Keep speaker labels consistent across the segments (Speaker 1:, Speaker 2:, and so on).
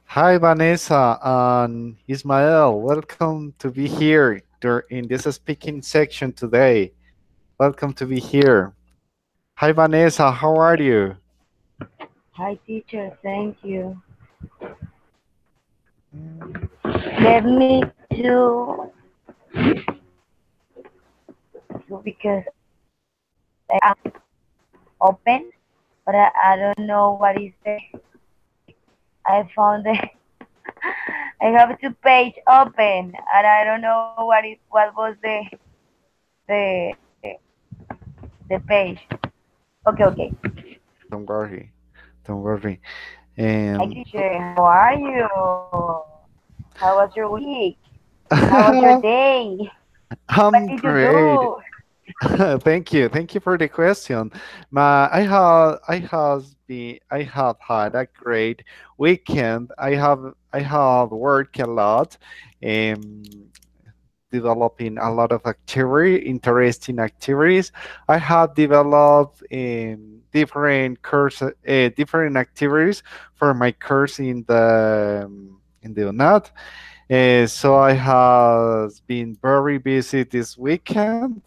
Speaker 1: Hi, Vanessa and Ismael. Welcome to be here in this speaking section today. Welcome to be here. Hi, Vanessa. How are you?
Speaker 2: Hi, teacher. Thank you. Let me to because I open, but I don't know what is the. I found the. I have two page open, and I don't know what was the the page. Okay, okay.
Speaker 1: Don't worry. Don't worry.
Speaker 2: Hi,
Speaker 1: Um,
Speaker 2: teacher. How are you? How was your week? How was your day? What
Speaker 1: I'm
Speaker 2: did you
Speaker 1: great.
Speaker 2: do?
Speaker 1: Thank you. Thank you for the question. I have had a great weekend. I have worked a lot. Um, Developing a lot of interesting activities. I have developed different activities for my course in the UNAT. So I have been very busy this weekend.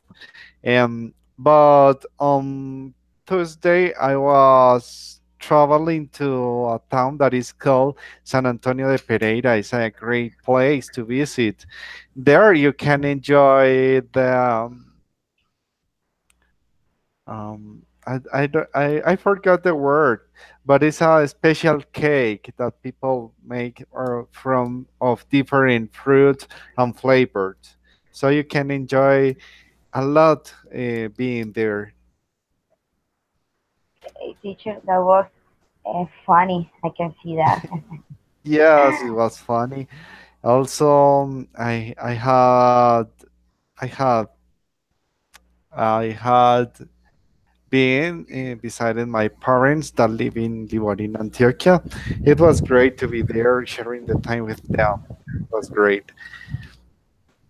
Speaker 1: But on Tuesday I was traveling to a town that is called San Antonio de Pereira. It's a great place to visit. There you can enjoy I forgot the word, but it's a special cake that people make or from of different fruits and flavors. So you can enjoy a lot being there.
Speaker 2: Teacher, that was funny. I can see that.
Speaker 1: Yes, it was funny. Also, I had I had been beside my parents that live in Livorin, Antioquia. It was great to be there, sharing the time with them. It was great.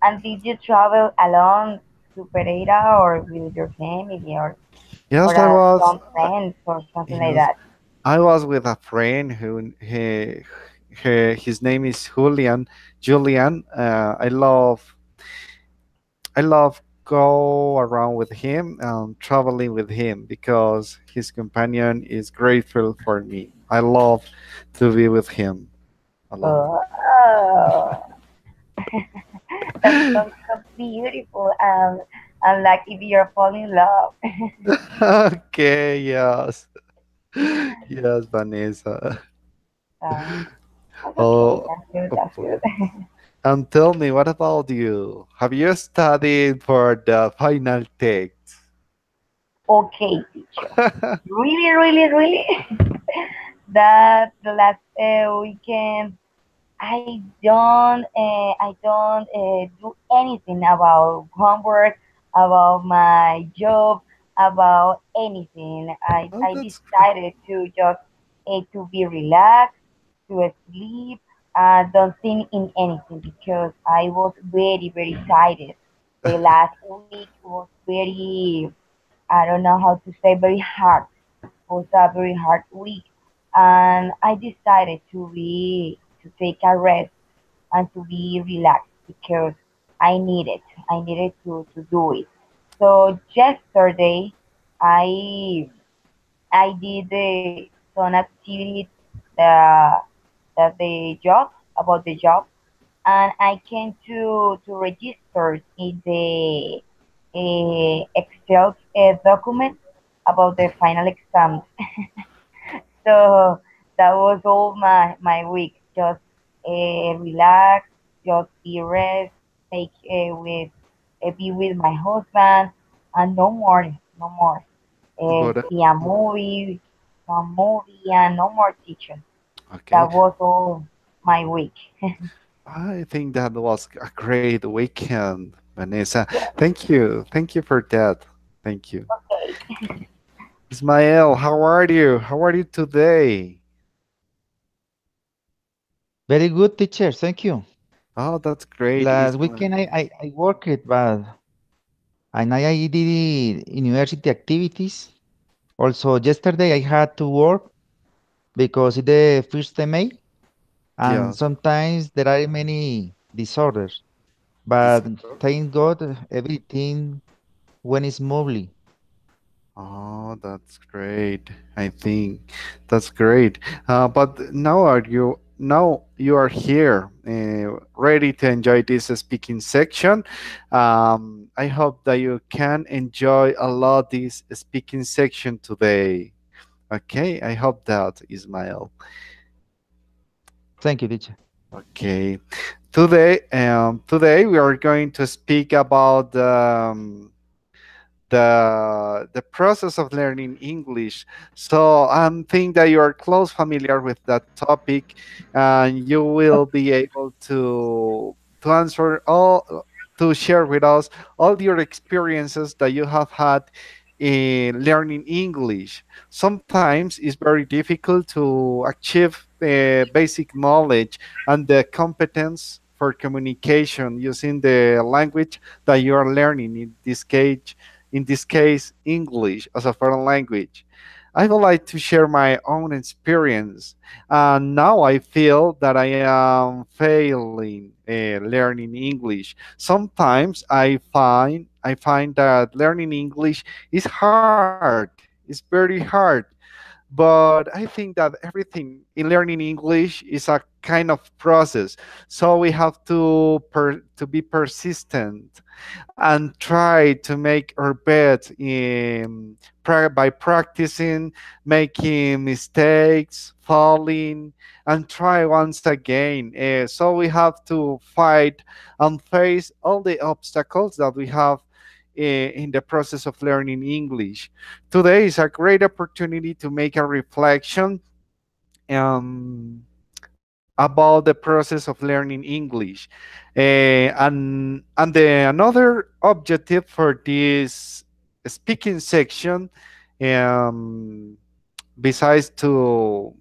Speaker 2: And did you travel alone to Pereira or with your family or
Speaker 1: Yes, I was.
Speaker 2: some friends or something like
Speaker 1: Yes,
Speaker 2: that?
Speaker 1: I was with a friend his name is Julian. Julian. I love go around with him and traveling with him because his companion is grateful for me. I love to be with him a lot.
Speaker 2: Oh, that sounds so beautiful. And like if you're falling in love.
Speaker 1: Okay, yes. Yes, Vanessa.
Speaker 2: uh, that's okay.
Speaker 1: Oh,
Speaker 2: That's good.
Speaker 1: of
Speaker 2: That's
Speaker 1: course.
Speaker 2: good.
Speaker 1: And tell me, what about you? Have you studied for the final text?
Speaker 2: Okay, teacher. Really, really, really. That the last weekend I don't do anything about homework, about my job, about anything.
Speaker 1: Oh,
Speaker 2: I
Speaker 1: that's great.
Speaker 2: decided to just to be relaxed, to sleep, don't think in anything because I was very very tired. The last week was very, I don't know how to say, very hard. Was a very hard week, and I decided to take a rest and to be relaxed because I needed I needed to do it. So yesterday I I did some activities the the job about the job, and I came to register in the Excel document about the final exams. So that was all my week. Just relax, just be rest, take be with my husband, and no more, no more.
Speaker 1: But
Speaker 2: See a movie, some movie, and no more teaching.
Speaker 1: okay,
Speaker 2: That was all my week.
Speaker 1: I think that was a great weekend, Vanessa.
Speaker 2: Yeah.
Speaker 1: Thank you for that. Thank you.
Speaker 2: Okay.
Speaker 1: Ismael, how are you? How are you today?
Speaker 3: Very good, teacher. Thank you.
Speaker 1: Oh, that's great,
Speaker 3: Last
Speaker 1: Ismael.
Speaker 3: weekend I worked, but I did university activities. Also, yesterday I had to work because it's the first May. And
Speaker 1: Yes.
Speaker 3: sometimes there are many disorders, but thank God everything went smoothly.
Speaker 1: Oh, that's great. I think that's great. But now you are here, ready to enjoy this speaking section. I hope that you can enjoy a lot this speaking section today. Okay, I hope that, Ismail.
Speaker 3: Thank you, teacher.
Speaker 1: Okay, today we are going to speak about the process of learning English. So I think that you are close familiar with that topic, and you will be able to answer all to share with us all your experiences that you have had in learning English. Sometimes it's very difficult to achieve basic knowledge and the competence for communication using the language that you are learning. In this case, English as a foreign language. I would like to share my own experience. And now I feel that I am failing learning English. Sometimes I find that learning English is hard. It's very hard. But I think that everything in learning English is a kind of process. So we have to be persistent and try to make our bet by practicing, making mistakes, falling, and try once again. So we have to fight and face all the obstacles that we have in the process of learning English. Today is a great opportunity to make a reflection um, about the process of learning English. Another objective for this speaking section, um, besides to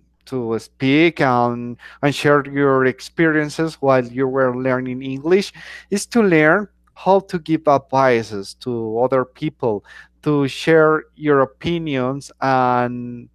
Speaker 1: speak and share your experiences while you were learning English, is to learn how to give advices to other people, to share your opinions and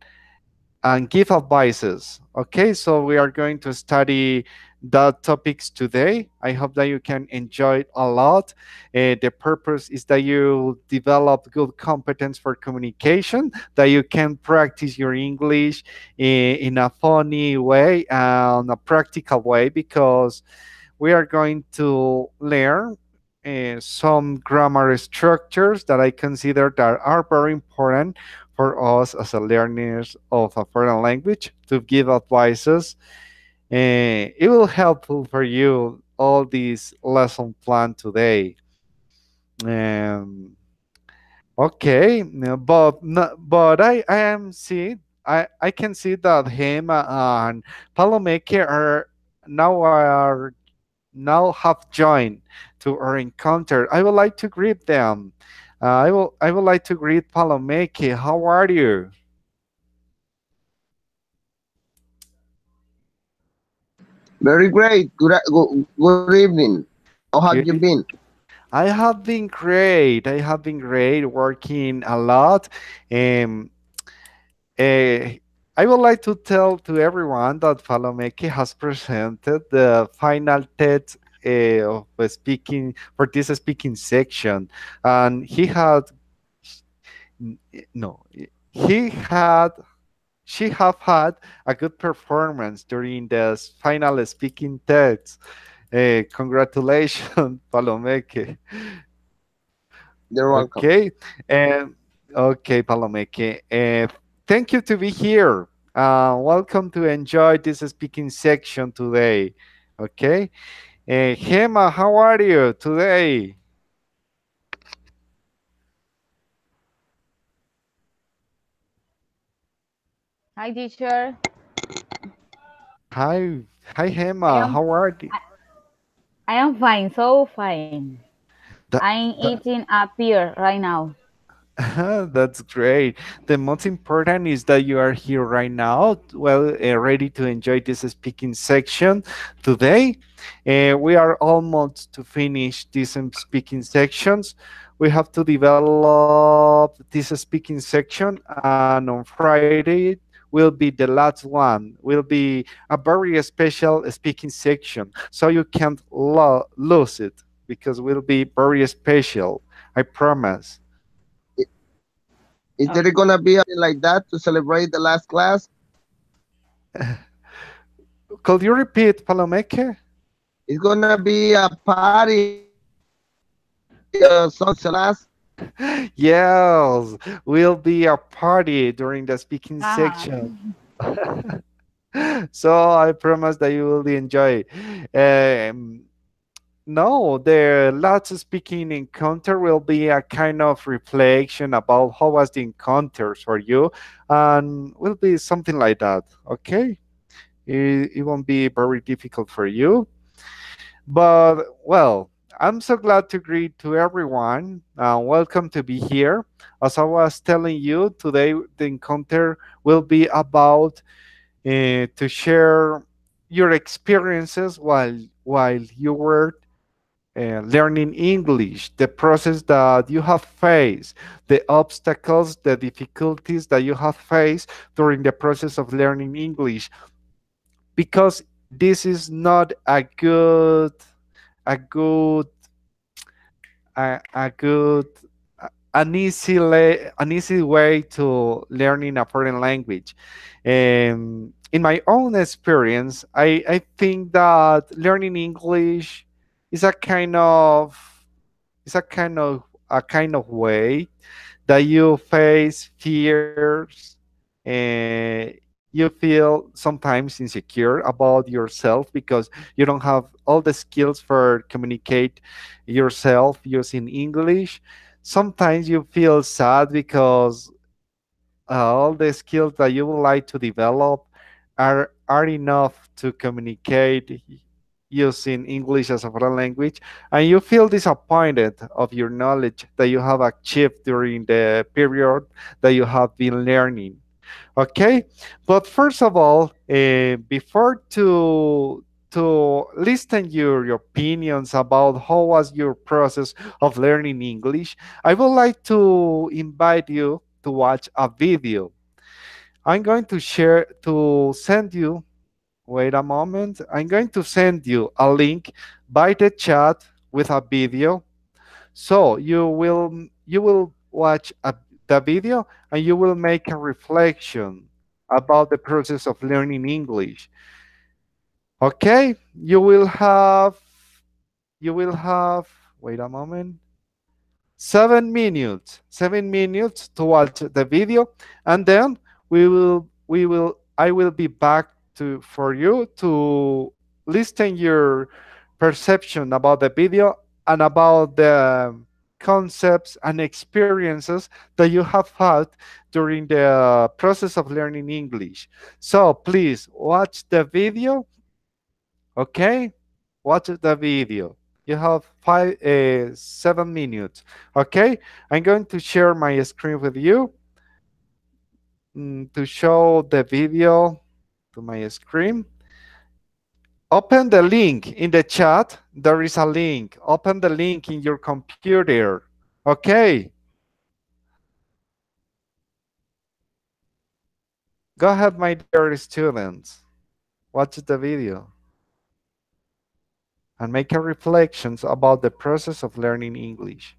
Speaker 1: give advices. Okay, so we are going to study that topics today. I hope that you can enjoy it a lot. The purpose is that you develop good competence for communication, that you can practice your English in a funny way and a practical way, because we are going to learn some grammar structures that I consider that are very important for us as a learners of a foreign language to give advices. It will helpful for you all this lesson plan today. Um, okay, no, but no, but I am see I can see that him and Palomeke are now have joined to our encounter. I would like to greet them. I would like to greet Palomeke. How are you?
Speaker 4: Very great. Good evening. How have you
Speaker 1: Good.
Speaker 4: been?
Speaker 1: I have been great. I have been great, working a lot. Um, uh, I would like to tell to everyone that Palomeke has presented the final test of the speaking for this speaking section, and no, he had she have had a good performance during the final speaking test. Congratulations, Palomeke.
Speaker 4: You're welcome.
Speaker 1: Okay, and okay, Palomeke. Thank you to be here. Welcome to enjoy this speaking section today. Okay, Gemma, how are you today?
Speaker 5: Hi, teacher.
Speaker 1: Hi, hi,
Speaker 5: I
Speaker 1: Gemma.
Speaker 5: am
Speaker 1: How are you?
Speaker 5: I am fine, so fine.
Speaker 1: That,
Speaker 5: I'm
Speaker 1: that,
Speaker 5: eating a pear right now.
Speaker 1: That's great. The most important is that you are here right now, well, ready to enjoy this speaking section today. We are almost to finish these speaking sections. We have to develop this speaking section, and on Friday we will be the last one, will be a very special speaking section. So you can't lose it because will be very special. I promise.
Speaker 4: Is there gonna be something like that to celebrate the last class?
Speaker 1: Could you repeat, Palomeque?
Speaker 4: It's gonna be a party something like the last.
Speaker 1: Yes, will be a party during the speaking
Speaker 5: Ah,
Speaker 1: section. So I promise that you will enjoy. Um, no, the last speaking encounter will be a kind of reflection about how was the encounters for you, and will be something like that. Okay, it won't be very difficult for you. But well, I'm so glad to greet to everyone. Welcome to be here. As I was telling you, today the encounter will be about to share your experiences while you were learning English, the process that you have faced, the obstacles, the difficulties that you have faced during the process of learning English, because this is not a good a good an easy way to learning a foreign language. In my own experience, I think that learning English is a kind of a kind of way that you face fears and you feel sometimes insecure about yourself because you don't have all the skills for communicate yourself using English. Sometimes you feel sad because all the skills that you would like to develop are enough to communicate using English as a foreign language, and you feel disappointed of your knowledge that you have achieved during the period that you have been learning. Okay, but first of all, before to listen your opinions about how was your process of learning English, I would like to invite you to watch a video. I'm going to send you. Wait a moment. I'm going to send you a link by the chat with a video. So you will watch the video and you will make a reflection about the process of learning English. Okay? You will have wait a moment. 7 minutes. 7 minutes to watch the video, and then I will be back to for you to listen your perception about the video and about the concepts and experiences that you have had during the process of learning English. So please watch the video. Okay, watch the video. You have 7 minutes. Okay, I'm going to share my screen with you to show the video to my screen. Open the link in the chat. There is a link. Open the link in your computer. Okay, go ahead, my dear students. Watch the video and make a reflections about the process of learning English.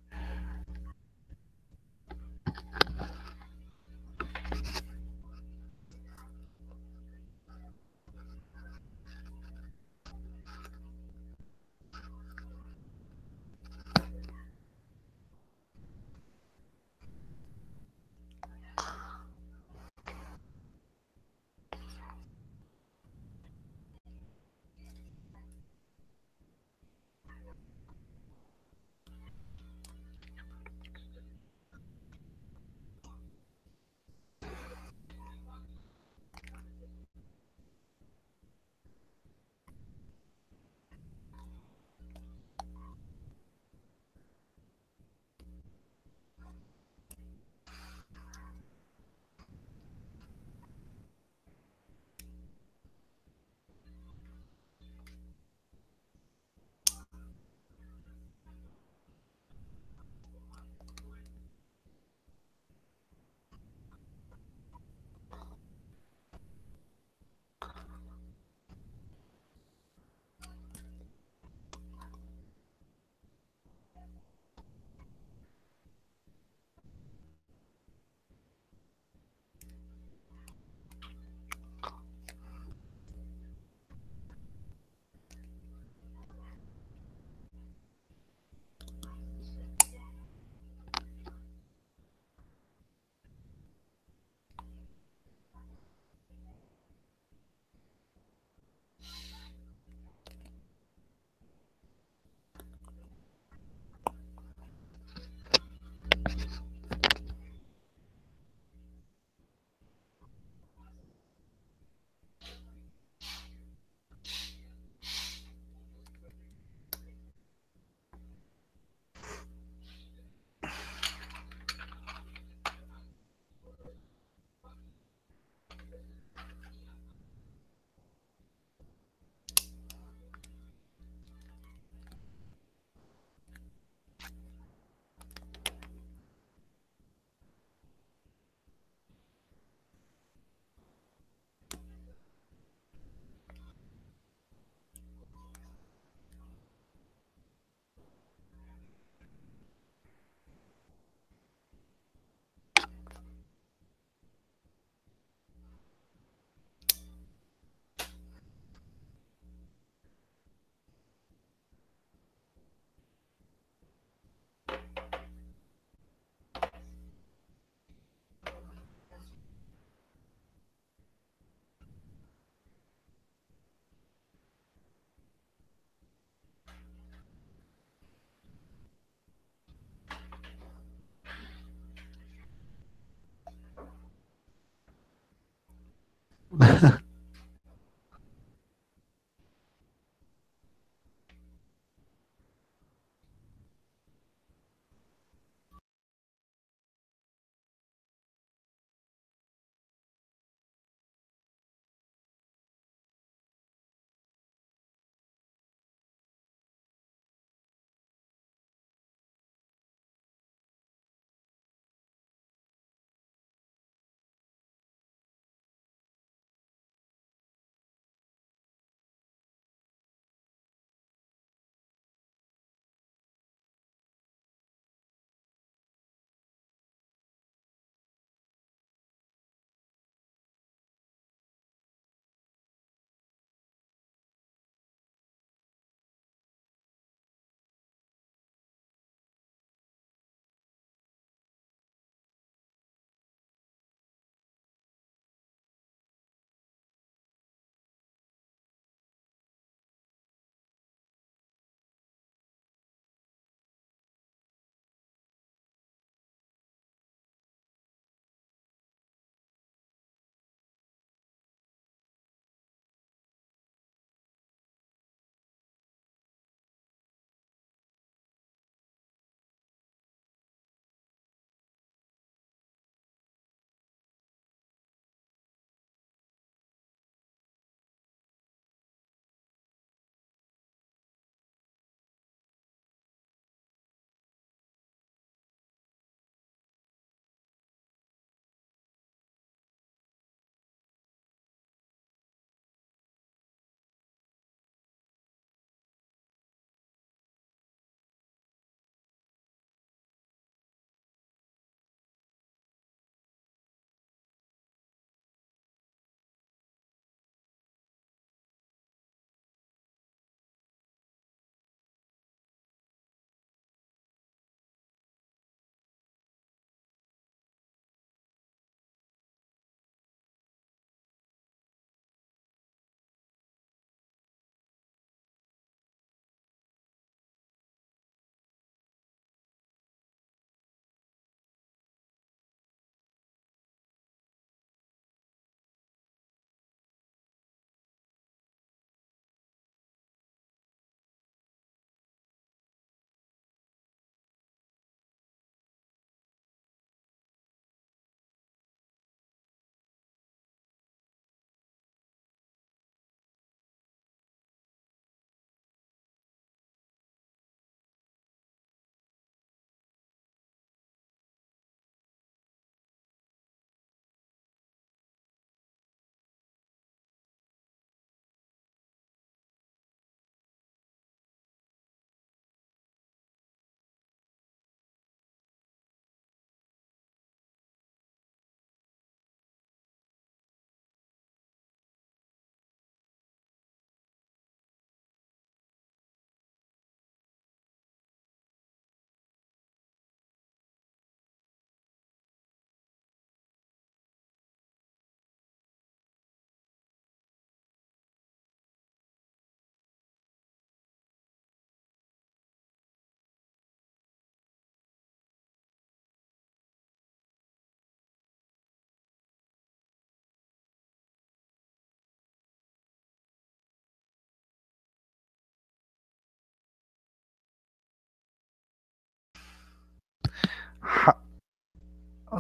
Speaker 1: Ha-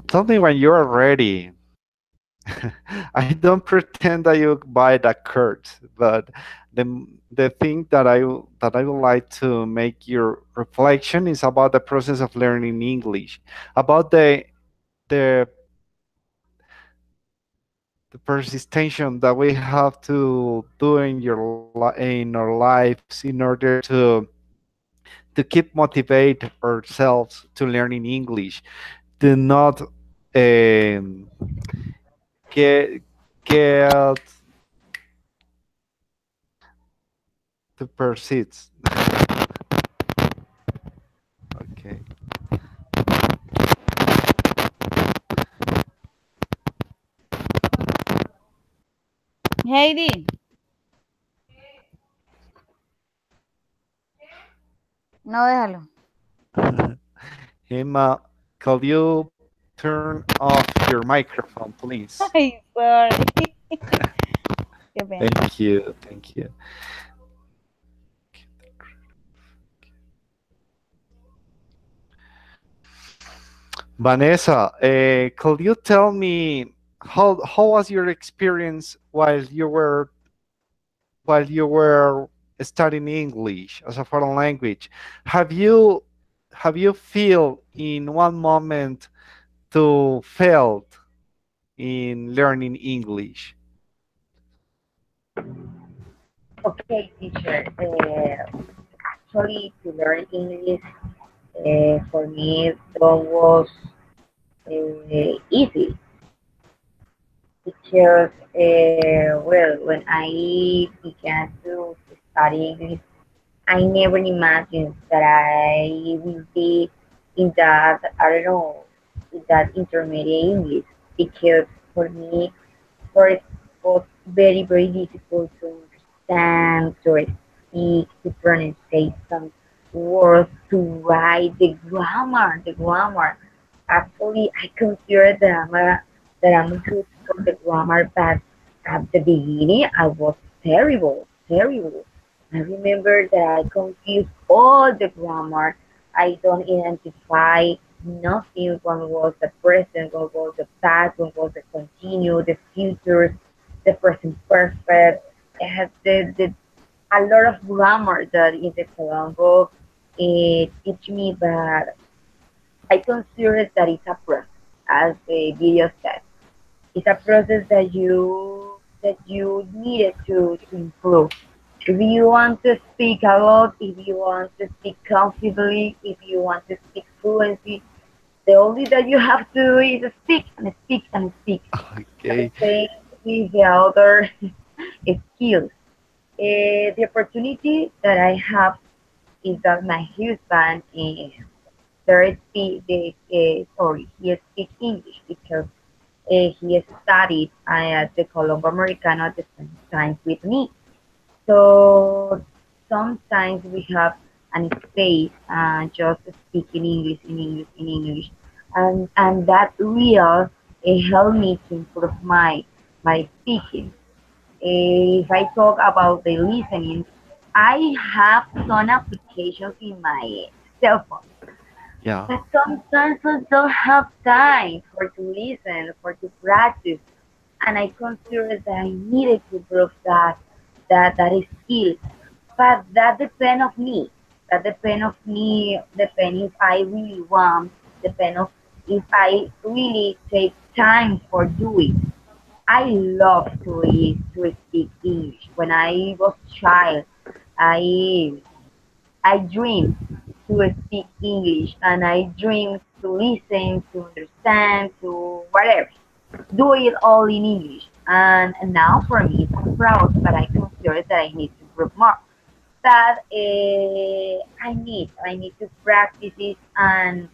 Speaker 1: Tell me when you are ready. I don't pretend that you buy that card, but the thing that I would like to make your reflection is about the process of learning English, about the the persistation that we have to do in our lives in order to keep motivate ourselves to learning English, to not um, get get to persist. Okay.
Speaker 5: Heidi, no déjalo.
Speaker 1: Emma, could you turn off your microphone, please?
Speaker 5: Ay, sorry. Qué pena.
Speaker 1: Thank you. Thank you. Vanessa, could you tell me how was your experience while you were studying English as a foreign language? Have you have you feel in one moment to failed in learning English?
Speaker 2: Okay, teacher. Actually, to learn English for me that was easy because, well, when I began to study English, I never imagined that I will be in that, I don't know, in that intermediate English because for me, first was very, very difficult to understand, to speak, to pronounce some words, to write the grammar. Actually, I consider that I'm good for the grammar, but at the beginning, I was terrible, terrible. I remember that I confused all the grammar. I don't identify nothing. One was the present, one was the past, one was the continue, the future, the present perfect. It has a lot of grammar that in the Colombo it teach me, but I consider that it's a process, as the video said. It's a process that you needed to improve. If you want to speak a lot, if you want to speak comfortably, if you want to speak fluency, the only that you have to do is speak and speak and speak. The
Speaker 1: Okay.
Speaker 2: same with the other skills. The opportunity that I have is that my husband there speak sorry he speaks English because he studied at the Colombo Americano at the same time with me. So sometimes we have an space just speaking English in English in English, and that will help me to improve my speaking. If I talk about the listening, I have some applications in my cell phone,
Speaker 1: Yeah.
Speaker 2: but sometimes I don't have time for to listen, for to practice, and I consider that I needed to improve that is skill. But that depend of me. That depend of me. Depend if I really want. Depend of if I really take time for doing. I love to speak English. When I was child, I I dreamed to speak English and I dreamed to listen, to understand, to whatever. Do it all in English. And now for me, it's proud, but I consider that I need to improve more. That I need to practice it and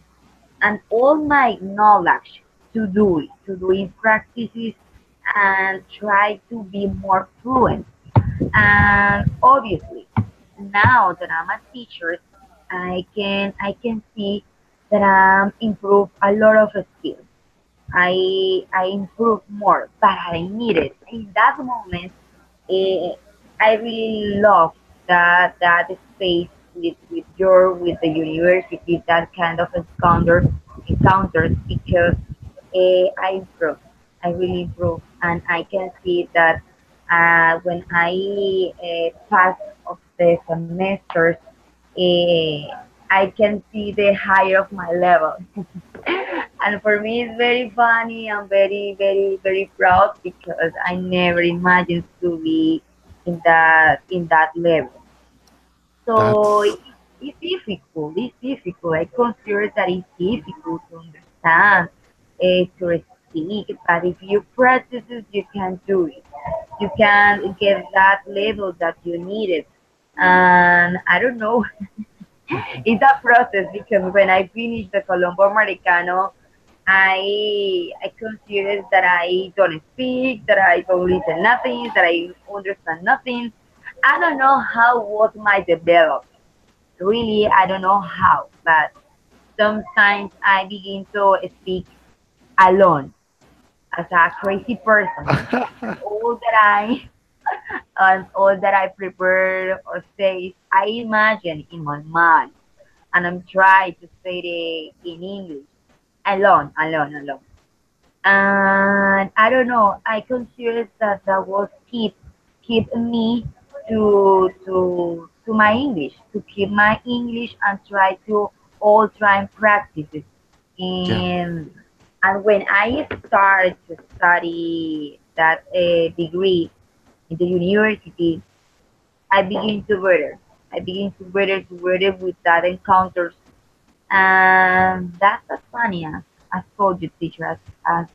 Speaker 2: all my knowledge to do in practices and try to be more fluent. And obviously, now that I'm a teacher, I can see that I'm improve a lot of skills. I improve more, but I need it in that moment. eh, I really love that space with the university, that kind of encounters because I improve. I really improve, and I can see that when I pass of the semesters, I can see the higher of my level. And for me, it's very funny. I'm very, very, very proud because I never imagined to be in that level. So
Speaker 1: That's
Speaker 2: it's difficult. It's difficult. I consider that it's difficult to understand, to speak. But if you practice it, you can do it. You can get that level that you needed. And I don't know, it's a process because when I finished the Colombo Americano, I consider that I don't speak, that I don't listen nothing, that I understand nothing. I don't know how was my development. Really, I don't know how, but sometimes I begin to speak alone. as a crazy person. And all that I and all that I prepare or say, I imagine in my mind, and I'm trying to say it in English, alone. And I don't know. I consider that that was keep me to my English, to keep my English and try to all try and practice it.
Speaker 1: Yeah.
Speaker 2: And when I started to study that degree in the university, I begin to better. I begin to better with that encounters, and that's funny. As told you, teacher, as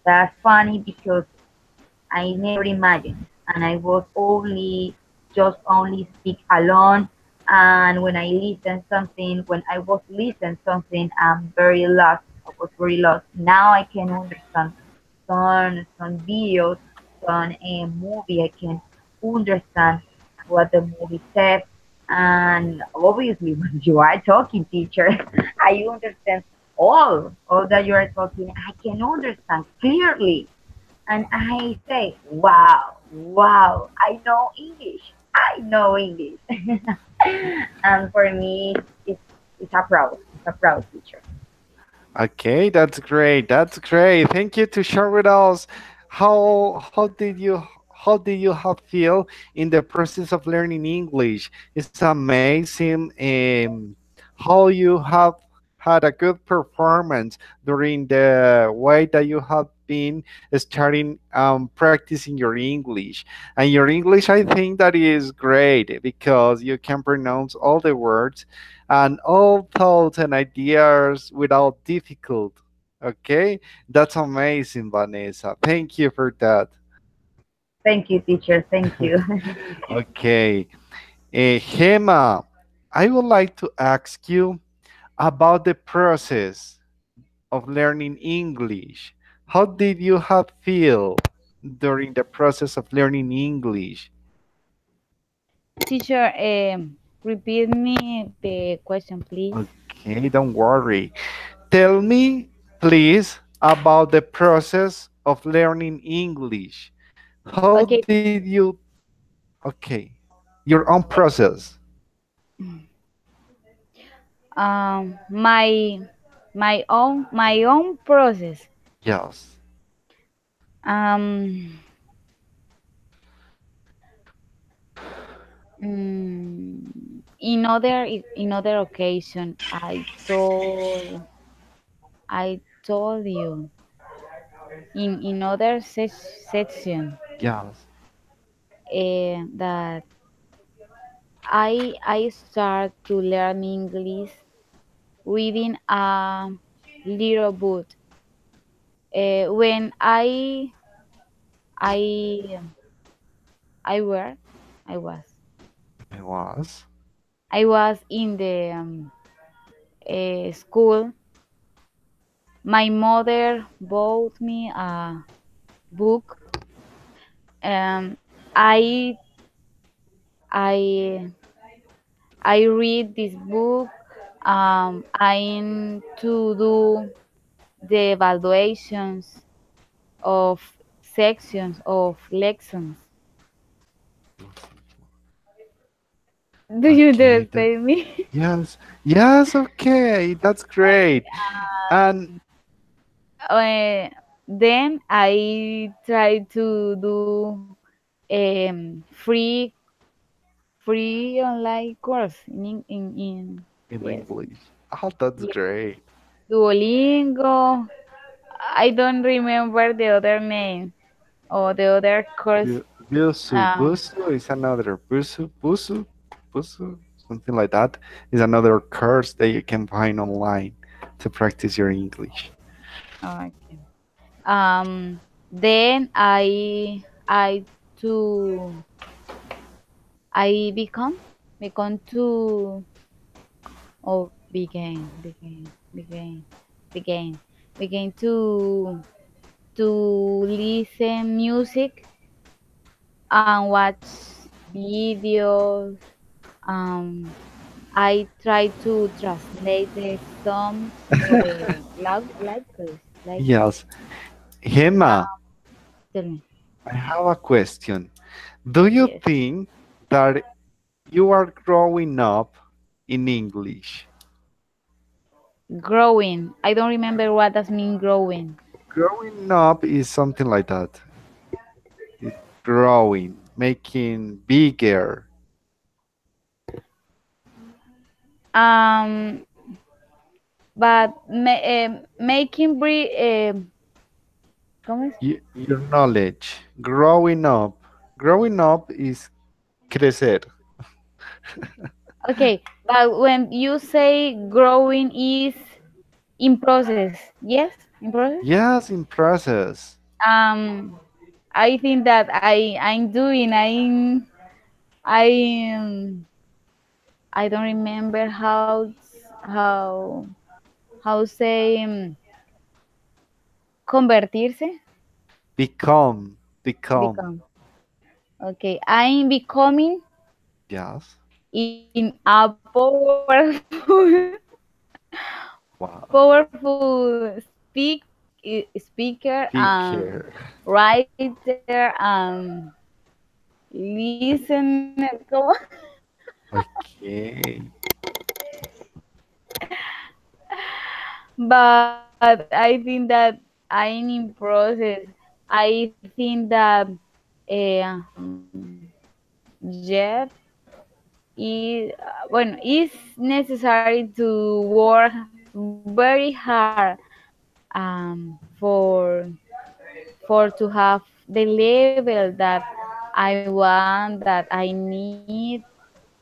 Speaker 2: that's funny because I never imagined, and I was only just only speak alone. And when I listen something, when I was listen something, I'm very lost. I was very lost. Now I can understand some videos, some movie. I can understand what the movie said, and obviously when you are talking, teacher, I understand all that you are talking. I can understand clearly and I say, wow, wow, I know English. And for me, it's a proud, it's a proud teacher.
Speaker 1: Okay, that's great. That's great. Thank you to share with us how did you have feel in the process of learning English? It's amazing how you have had a good performance during the way that you have been starting practicing your English. And your English, I think that is great because you can pronounce all the words and all thoughts and ideas without difficult. Okay, that's amazing, Vanessa. Thank you for that.
Speaker 2: Thank you, teacher. Thank you.
Speaker 1: Okay, Hema, I would like to ask you about the process of learning English. How did you have feel during the process of learning English?
Speaker 5: Teacher, repeat me the question, please.
Speaker 1: Okay, don't worry. Tell me, please, about the process of learning English. How
Speaker 5: Okay.
Speaker 1: did you, okay, your own process?
Speaker 5: My my own process.
Speaker 1: Yes.
Speaker 5: Um, in other occasion, I told you in other section
Speaker 1: Yes.
Speaker 5: that I start to learn English reading a little book. When I I were I was
Speaker 1: I was.
Speaker 5: I was in the school. My mother bought me a book. Um, I I I read this book. I to do the evaluations of sections of lessons. Do you
Speaker 1: Okay.
Speaker 5: understand me?
Speaker 1: Yes. Yes. Okay. That's great. And
Speaker 5: Then I try to do free online course in
Speaker 1: in
Speaker 5: yes,
Speaker 1: English. Oh, that's
Speaker 5: yes,
Speaker 1: great.
Speaker 5: Duolingo. I don't remember the other name or the other course.
Speaker 1: Busu.
Speaker 5: Um,
Speaker 1: Busu is another. Busu, something like that, is another course that you can find online to practice your English.
Speaker 5: okay. Then I to I become to began began began to listen music and watch videos. Um, I try to translate the songs or the lyrics.
Speaker 1: Yes. Gemma,
Speaker 5: Tell me.
Speaker 1: I have a question. Do you
Speaker 5: Yes.
Speaker 1: think that you are growing up in English?
Speaker 5: Growing. I don't remember what does mean growing.
Speaker 1: Growing up is something like that. It's growing, making bigger.
Speaker 5: Um, but making ¿cómo es?
Speaker 1: Your knowledge. Growing up. Growing up is crecer.
Speaker 5: Okay, but when you say growing is in process, yes, in process.
Speaker 1: Yes, in process.
Speaker 5: Um, I think that I'm doing I I don't remember how how say convertirse
Speaker 1: Become. Become.
Speaker 5: become. Okay, I'm becoming
Speaker 1: Yes.
Speaker 5: in a powerful
Speaker 1: Wow.
Speaker 5: powerful speaker and
Speaker 1: Speaker.
Speaker 5: writer and listener. ¿Cómo?
Speaker 1: Okay.
Speaker 5: But I think that I'm in process. I think that yet bueno, it's necessary to work very hard for to have the level that I want, that I need.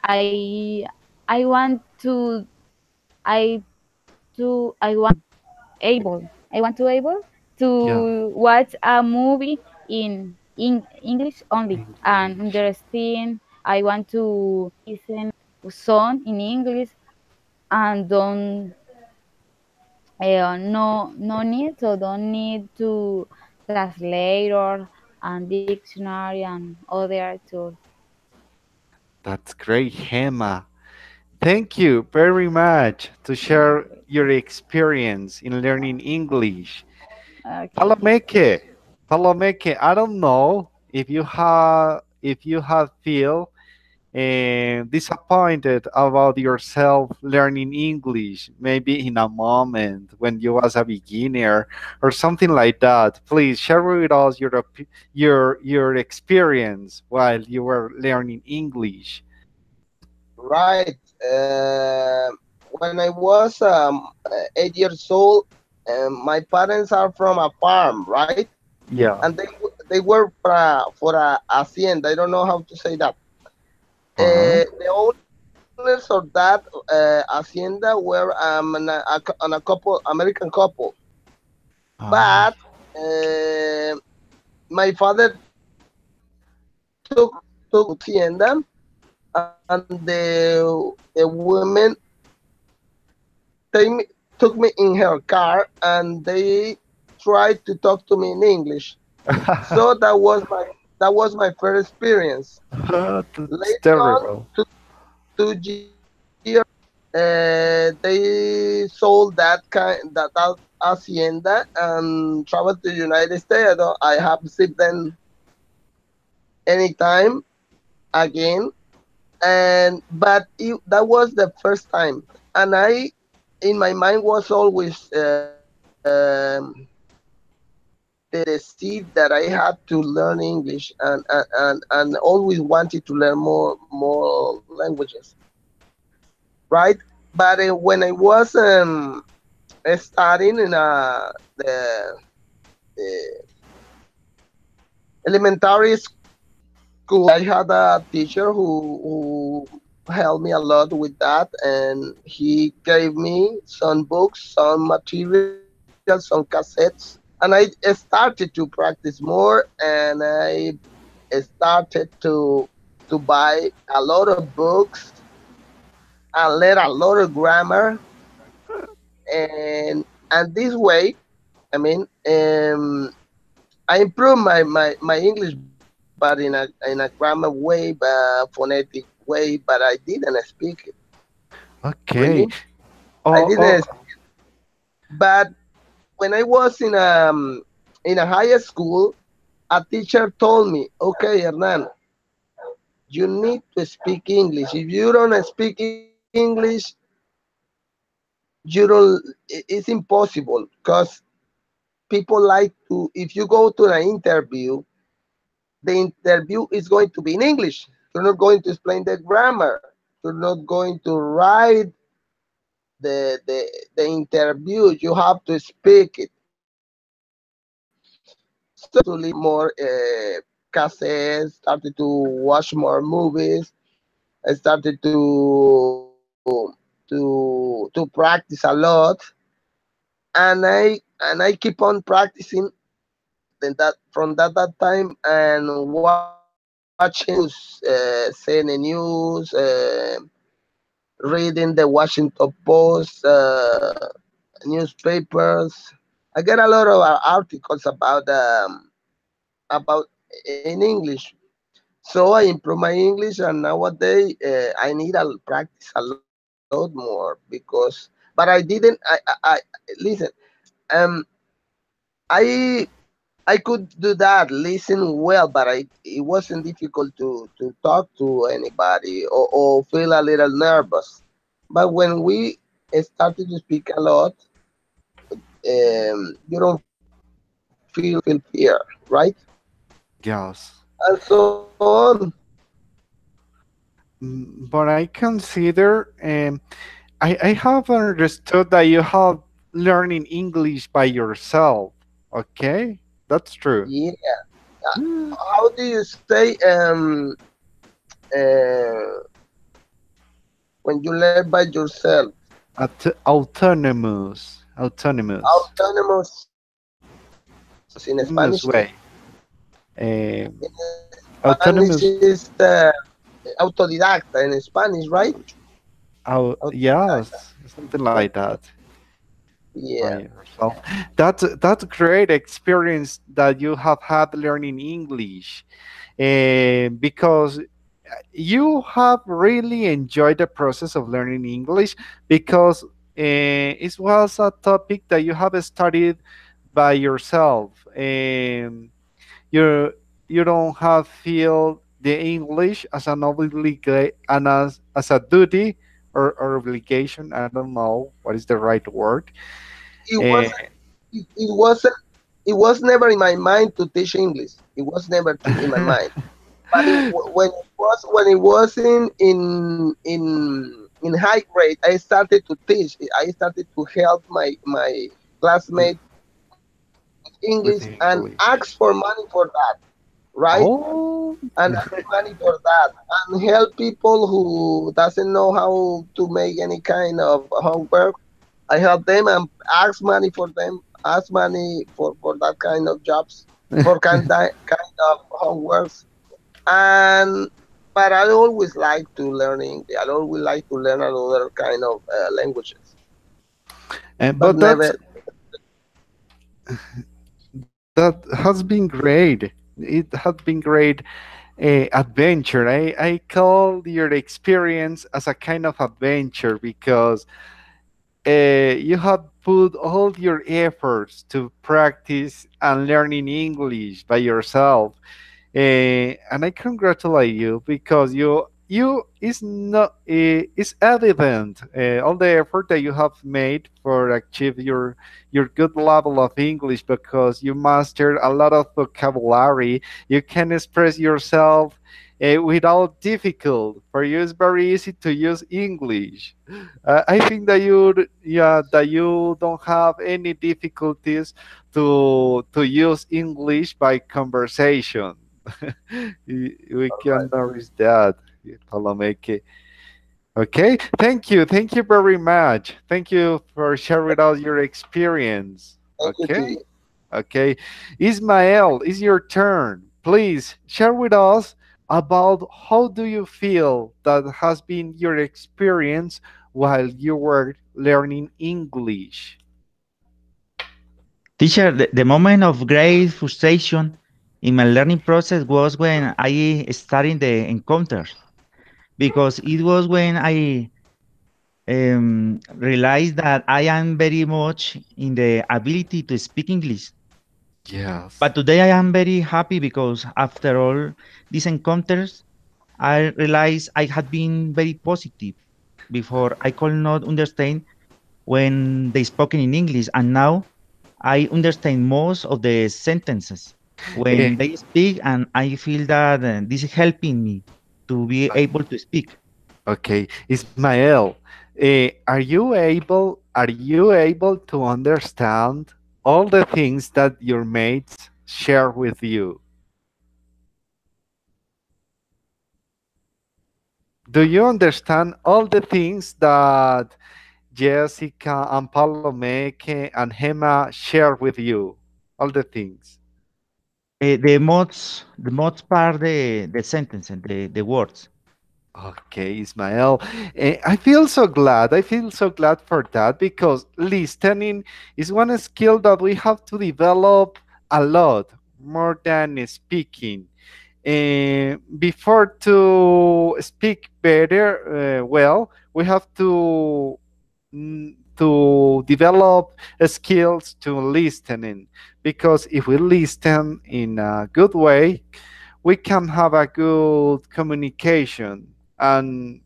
Speaker 5: I I want I I want able
Speaker 1: Yeah.
Speaker 5: to watch a movie in English only and
Speaker 1: English.
Speaker 5: understand. I want to listen song in English and don't don't need to translator and dictionary and other tools.
Speaker 1: That's great, Gemma. Thank you very much to share your experience in learning English.
Speaker 5: Okay.
Speaker 1: Palomeke, Palomeke, I don't know if you have feel disappointed about yourself learning English, maybe in a moment when you was a beginner or something like that. Please share with us your experience while you were learning English.
Speaker 4: Right. When I was 8 years old, my parents are from a farm, right?
Speaker 1: Yeah.
Speaker 4: And they work for a hacienda. I don't know how to say that.
Speaker 1: Uh-huh.
Speaker 4: The owners of that hacienda were on a couple, American couple.
Speaker 1: Ah,
Speaker 4: But my father took hacienda, and the women took me in her car, and they tried to talk to me in English. So that was my first experience.
Speaker 1: that's
Speaker 4: Later on,
Speaker 1: terrible.
Speaker 4: 2 years later, they sold that hacienda and traveled to the United States. I have seen them anytime again, and that was the first time, and I in my mind was always the seed that I had to learn English, and always wanted to learn more languages, right? But when I was studying in the elementary school, I had a teacher who helped me a lot with that, and he gave me some books, some materials, some cassettes, and I started to practice more, and I started to buy a lot of books and learn a lot of grammar, and this way, I mean, I improved my English, but in a grammar way, phonetic way, but I didn't speak it really.
Speaker 1: Okay.
Speaker 4: I
Speaker 1: Oh,
Speaker 4: didn't,
Speaker 1: oh,
Speaker 4: but when I was in a high school, a teacher told me, okay, Hernan, you need to speak English. If you don't speak English, you don't, it's impossible because people like to, if you go to an interview, the interview is going to be in English. You're not going to explain the grammar. You're not going to write the interview. You have to speak it. So I started to listen more cassettes, started to watch more movies. I started to practice a lot, and I keep on practicing. Then that from that time and watching news, CNN News, reading the Washington Post, newspapers. I get a lot of articles about in English. So I improve my English, and nowadays I need to practice a lot more because. But I didn't. I listen. Um, I I could do that, listen well, but it wasn't difficult to talk to anybody or feel a little nervous. But when we started to speak a lot, you don't feel fear, right?
Speaker 1: Yes.
Speaker 4: And so on.
Speaker 1: But I consider, I have understood that you have learning English by yourself. Okay, that's true.
Speaker 4: Yeah. How do you say uh, when you learn by yourself?
Speaker 1: Autonomous, autonomous,
Speaker 4: Autonomous in Spanish.
Speaker 1: autonomous way. Uh,
Speaker 4: In Spanish is
Speaker 1: autonomous.
Speaker 4: autodidacta in Spanish, right?
Speaker 1: Oh,
Speaker 4: Autodidacta.
Speaker 1: yes, something like that. By
Speaker 4: Yeah.
Speaker 1: yourself. That's a great experience that you have had learning English, because you have really enjoyed the process of learning English because it was a topic that you have studied by yourself. You you don't have feel the English as an obligation and as a duty or obligation. I don't know what is the right word.
Speaker 4: It
Speaker 1: Uh,
Speaker 4: wasn't. It wasn't. It was never in my mind to teach English. It was never in my mind. But when it was in high grade, I started to teach. I started to help my classmates with English
Speaker 1: with
Speaker 4: and
Speaker 1: English.
Speaker 4: ask for money for that, right?
Speaker 1: Oh,
Speaker 4: And ask money for that and help people who doesn't know how to make any kind of homework. I help them and ask money for them, ask money for that kind of jobs, for kind of homeworks. And but I always like to learning. I always like to learn another kind of languages,
Speaker 1: and
Speaker 4: but
Speaker 1: but
Speaker 4: never.
Speaker 1: that has been great. It has been great adventure. I call your experience as a kind of adventure because you have put all your efforts to practice and learning English by yourself. And I congratulate you because you is not it's evident all the effort that you have made for achieve your good level of English because you mastered a lot of vocabulary. You can express yourself without difficult. For you, it's very easy to use English. I think that you don't have any difficulties to use English by conversation. We can notice that, Palomeke. Okay, thank you very much. Thank you for sharing all your experience.
Speaker 4: Thank you to
Speaker 1: Okay,
Speaker 4: you.
Speaker 1: okay. Ismael, it's your turn. Please share with us about how do you feel that has been your experience while you were learning English.
Speaker 3: Teacher, the moment of great frustration in my learning process was when I started the encounters because it was when I realized that I am very much in the ability to speak English.
Speaker 1: Yes.
Speaker 3: But today I am very happy because after all these encounters, I realized I had been very positive. Before I could not understand when they spoken in English, and now I understand most of the sentences
Speaker 1: Eh,
Speaker 3: when they speak, and I feel that this is helping me to be able to speak.
Speaker 1: okay, Ismael, are you able to understand all the things that your mates share with you? Do you understand all the things that Jessica and Palomeke and Gemma share with you? All the things.
Speaker 3: The most part the sentence and the words.
Speaker 1: Okay, Ismael. I feel so glad. I feel so glad for that because listening is one skill that we have to develop a lot more than speaking. Before to speak better, well, we have to develop skills to listening because if we listen in a good way, we can have a good communication and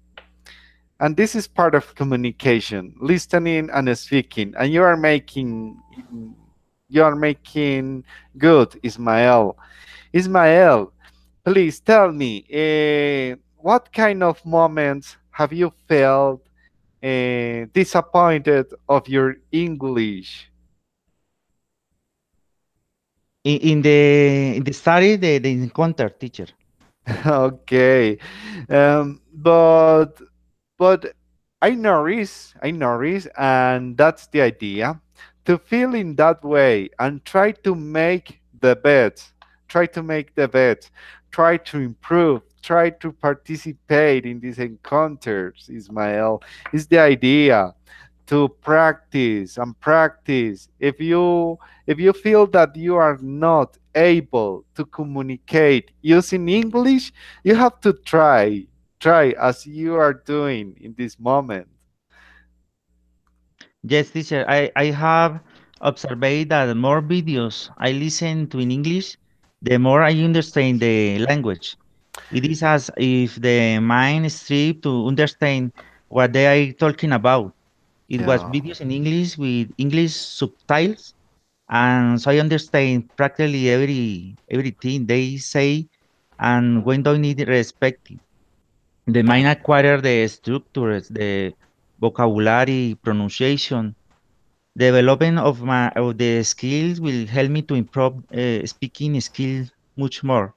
Speaker 1: and this is part of communication, listening and speaking, and you are making good, Ismael, please tell me, what kind of moments have you felt disappointed of your English?
Speaker 3: In the study, the encounter teacher.
Speaker 1: Okay, but I notice, and that's the idea, to feel in that way and try to make the bets, try to make the bets, try to improve, try to participate in these encounters. Ismael, is the idea to practice and practice. If you feel that you are not able to communicate using English, you have to try as you are doing in this moment.
Speaker 3: Yes, teacher. I have observed that the more videos I listen to in English, the more I understand the language. It is as if the mind is stripped to understand what they are talking about. It was
Speaker 1: Yeah.
Speaker 3: videos in English with English subtitles, and so I understand practically everything they say, and when do need respect. The mind acquire the structures, the vocabulary, pronunciation. Development of the skills will help me to improve speaking skills much more.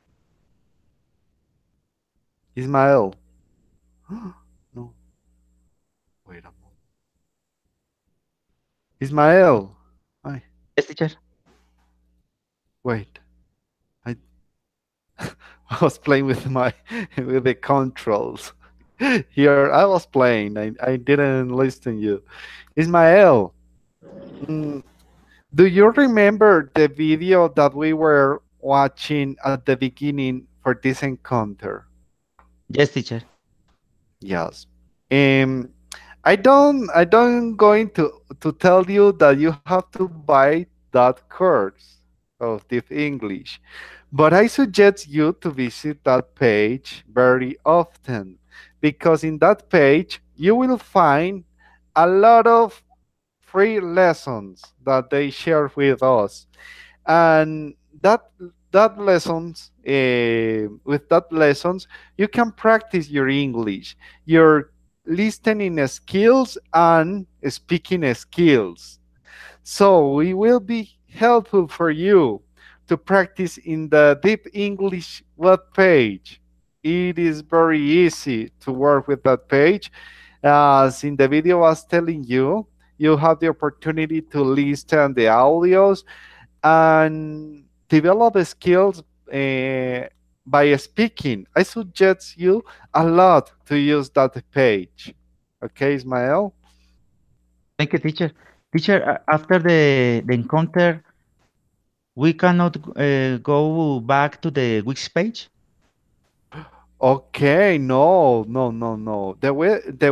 Speaker 1: Ismael. No, wait a moment. Ismael. I
Speaker 3: Yes, teacher.
Speaker 1: wait. I I was playing with my with the controls. Here I was playing. I didn't listen you. Ismael, mm, do you remember the video that we were watching at the beginning for this encounter?
Speaker 3: Yes, teacher.
Speaker 1: Yes. Um, I don't going to tell you that you have to buy that course of Deep English, but I suggest you to visit that page very often because in that page you will find a lot of free lessons that they share with us, and that lessons with that lessons you can practice your English, your listening skills and speaking skills, so it will be helpful for you to practice in the Deep English web page. It is very easy to work with that page. As in the video I was telling you, you have the opportunity to listen the audios and develop skills by speaking. I suggest you a lot to use that page. Okay, Ismael?
Speaker 3: Thank you, teacher. Teacher, after the encounter, we cannot go back to the Wix page.
Speaker 1: Okay, no, no, no, no. The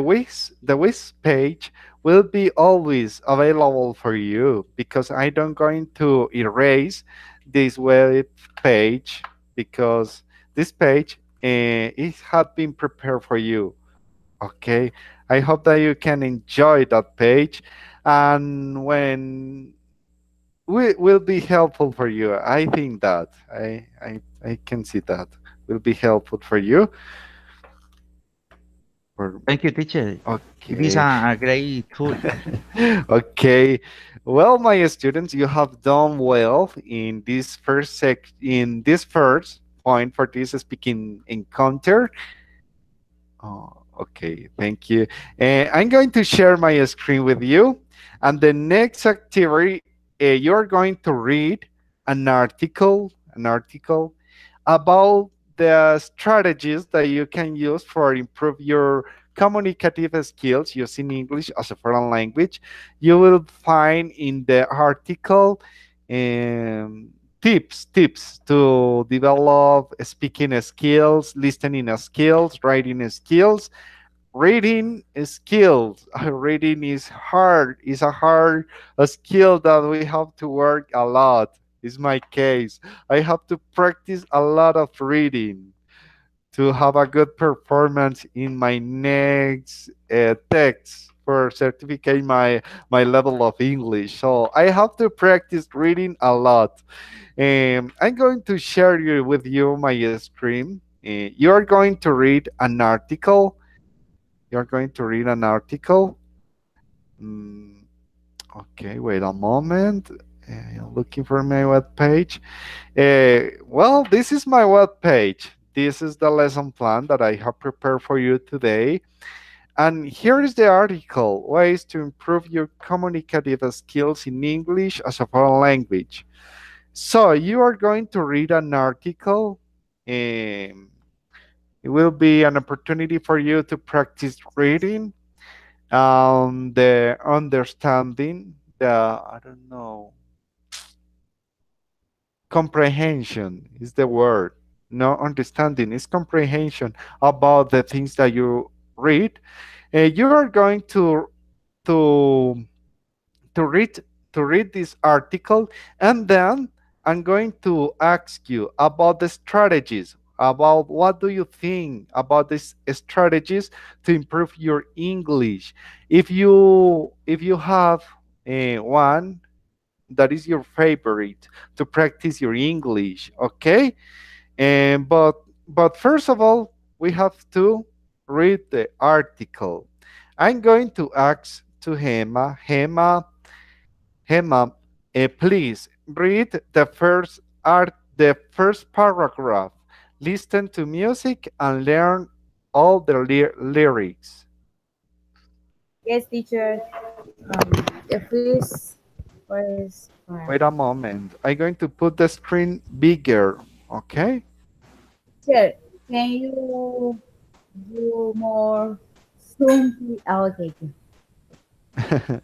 Speaker 1: Wix page will be always available for you because I don't going to erase this web page because this page it had been prepared for you. Okay, I hope that you can enjoy that page, and when we will be helpful for you. I think that I can see that will be helpful for you. For,
Speaker 3: Thank you, teacher. It is
Speaker 1: okay.
Speaker 3: a great tool.
Speaker 1: Okay. Well, my students, you have done well in this in this first point for this speaking encounter. Okay, thank you. I'm going to share my screen with you. And the next activity, you're going to read an article about the strategies that you can use for improve your communicative skills using English as a foreign language. You will find in the article um, tips to develop speaking skills, listening skills, writing skills, reading skills. Reading is hard. It's a hard skill that we have to work a lot. Is my case. I have to practice a lot of reading to have a good performance in my next text for certificate my level of English. So I have to practice reading a lot. I'm going to share with you my screen. You are going to read an article. You're going to read an article. Mm, okay, wait a moment. I'm looking for my web page. Well, this is my web page. This is the lesson plan that I have prepared for you today. And here is the article: Ways to Improve Your Communicative Skills in English as a Foreign Language. So, you are going to read an article. Um, it will be an opportunity for you to practice reading, the understanding, the, I don't know, comprehension is the word. No understanding is comprehension about the things that you read. You are going to to read to read this article, and then I'm going to ask you about the strategies, about what do you think about these strategies to improve your English. If you have one that is your favorite to practice your English, okay? And but first of all, we have to read the article. I'm going to ask to Hema, please read the first paragraph. Listen to music and learn all the lyrics.
Speaker 5: Yes, teacher. The first part.
Speaker 1: Wait a moment. I'm going to put the screen bigger. Okay.
Speaker 5: Teacher, can you do more soon, please? Ah, okay. Okay.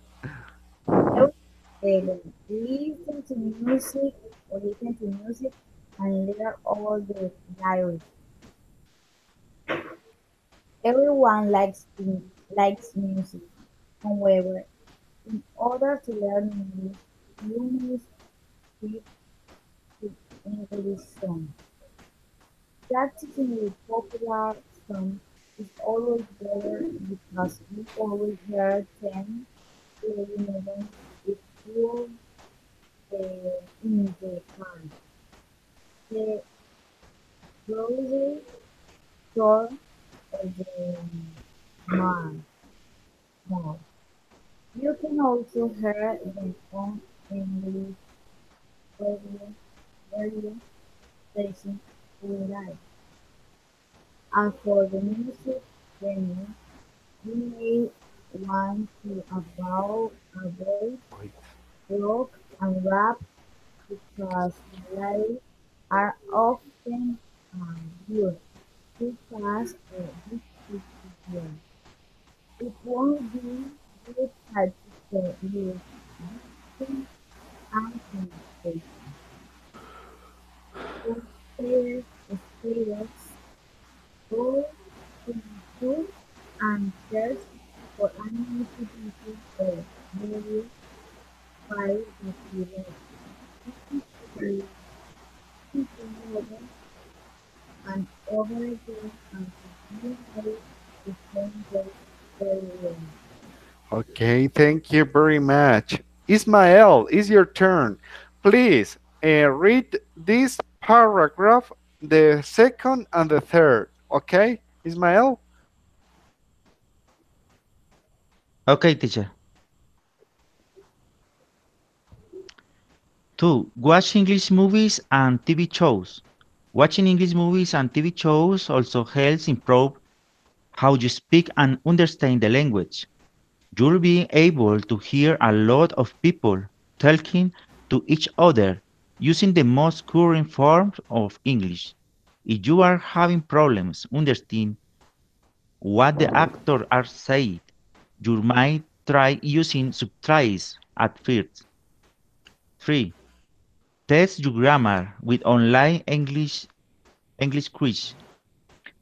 Speaker 5: So, listen to music or listen to music and learn all the lyrics. Everyone likes music. However, in order to learn English, you must speak to English songs. Practicing with popular songs is always better because you always hear them playing even if you're in the car, the grocery store, or the mall. mall. You can also hear them on English radio station we like. And for the music venue, you may want to avoid rock and rap because the lyrics are often used too fast or difficult to hear. It won't be good practice for your listening and communication. Compare spirits, go to YouTube and search for animated videos or movie files that you like. over and over again until you know the same place very well.
Speaker 1: Okay, thank you very much. Ismael, it's your turn. Please read this paragraph, the second and the third. Okay, Ismael?
Speaker 3: Okay, teacher. 2. Watch English movies and TV shows. Watching English movies and TV shows also helps improve how you speak and understand the language. You'll be able to hear a lot of people talking to each other using the most current forms of English. If you are having problems understanding what the actors are saying, you might try using subtitles at first. 3. Test your grammar with online English quiz.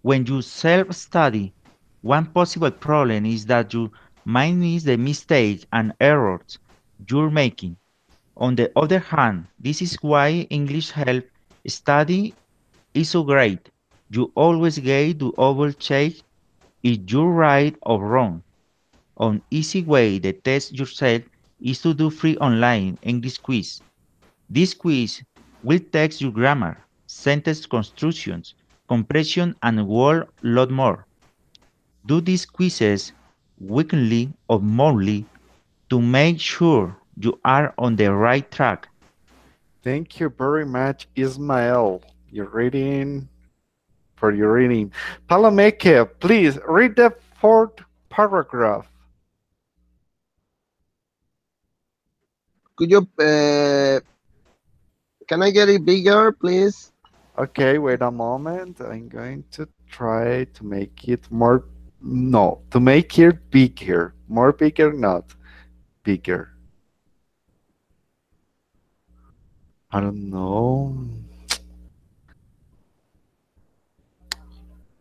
Speaker 3: When you self-study, one possible problem is that you might miss the mistakes and errors you're making. On the other hand, this is why English help study is so great. You always get to double check if you're right or wrong. An easy way to test yourself is to do free online English quiz. This quiz will test your grammar, sentence constructions, compression, and a whole lot more. Do these quizzes weekly or monthly to make sure you are on the right track.
Speaker 1: Thank you very much, Ismael. You're reading for your reading. Palomeke, please read the fourth paragraph.
Speaker 4: Could you can I get it bigger, please?
Speaker 1: Okay, wait a moment. I'm going to try to make it more. No, to make it bigger. More bigger, not bigger. I don't know.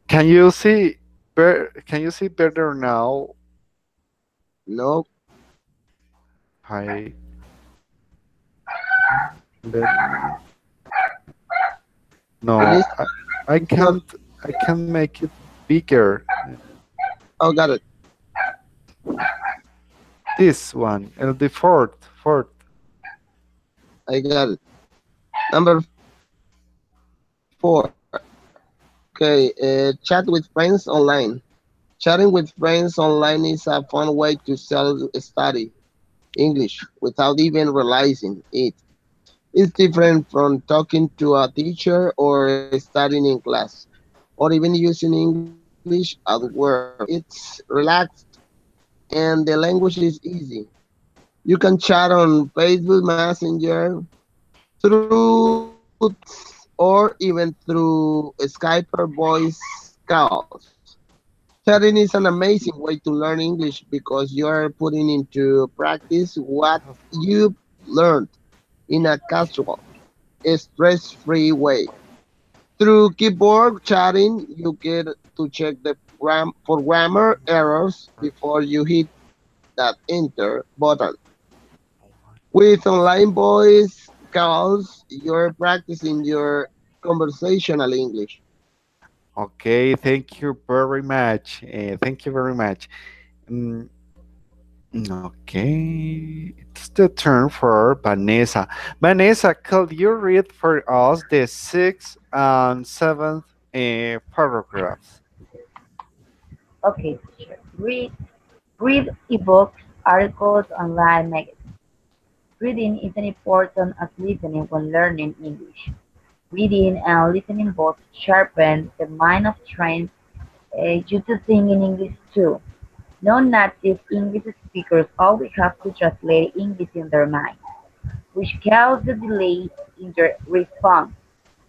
Speaker 1: Can you see? Can you see better now?
Speaker 4: No.
Speaker 1: I let me. No,
Speaker 4: Please.
Speaker 1: I
Speaker 4: It's not.
Speaker 1: can't. I can make it bigger.
Speaker 4: Oh, got it.
Speaker 1: This one, the fourth.
Speaker 4: I got it. Number 4. Okay. Chat with friends online. Chatting with friends online is a fun way to self-study English without even realizing it. It's different from talking to a teacher or studying in class, or even using English at work. It's relaxed and the language is easy. You can chat on Facebook Messenger, through or even through Skype or voice calls. Chatting is an amazing way to learn English because you are putting into practice what you've learned in a casual, stress-free way. Through keyboard chatting, you get to check the for grammar errors before you hit that enter button. With online voice calls, you're practicing your conversational English.
Speaker 1: Okay, thank you very much. Thank you very much. Mm, okay, it's the turn for Vanessa. Vanessa, could you read for us the sixth and seventh paragraphs?
Speaker 2: Okay, teacher. Read ebooks, articles, online magazines. Reading is as important as listening when learning English. Reading and listening both sharpen the mind of trains you to think in English too. Non-native English speakers always have to translate English in their mind, which causes delays in their response.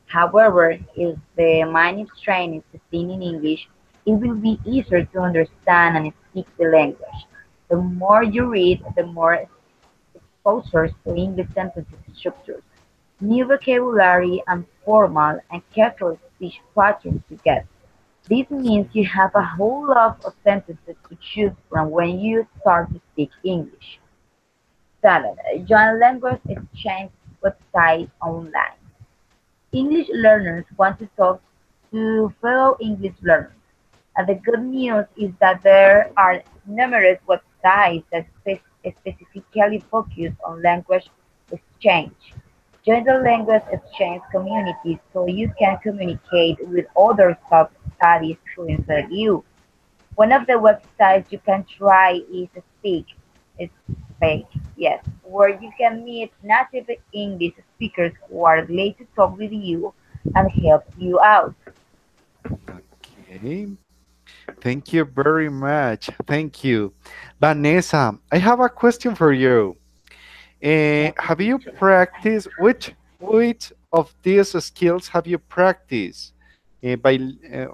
Speaker 2: However, if the mind is trained to think in English, it will be easier to understand and speak the language. The more you read, the more exposure to English sentences structures, new vocabulary, and formal and casual speech patterns you get. This means you have a whole lot of sentences to choose from when you start to speak English. 7. Join language exchange website online. English learners want to talk to fellow English learners. And the good news is that there are numerous websites that specifically focus on language exchange. Join the language exchange community so you can communicate with others of studies fluent like you. One of the websites you can try is Speak. It's Speak, yes, where you can meet native English speakers who are glad to talk with you and help you out.
Speaker 1: Okay. Thank you very much. Thank you. Vanessa, I have a question for you. Have you practiced which of these skills have you practiced? By uh,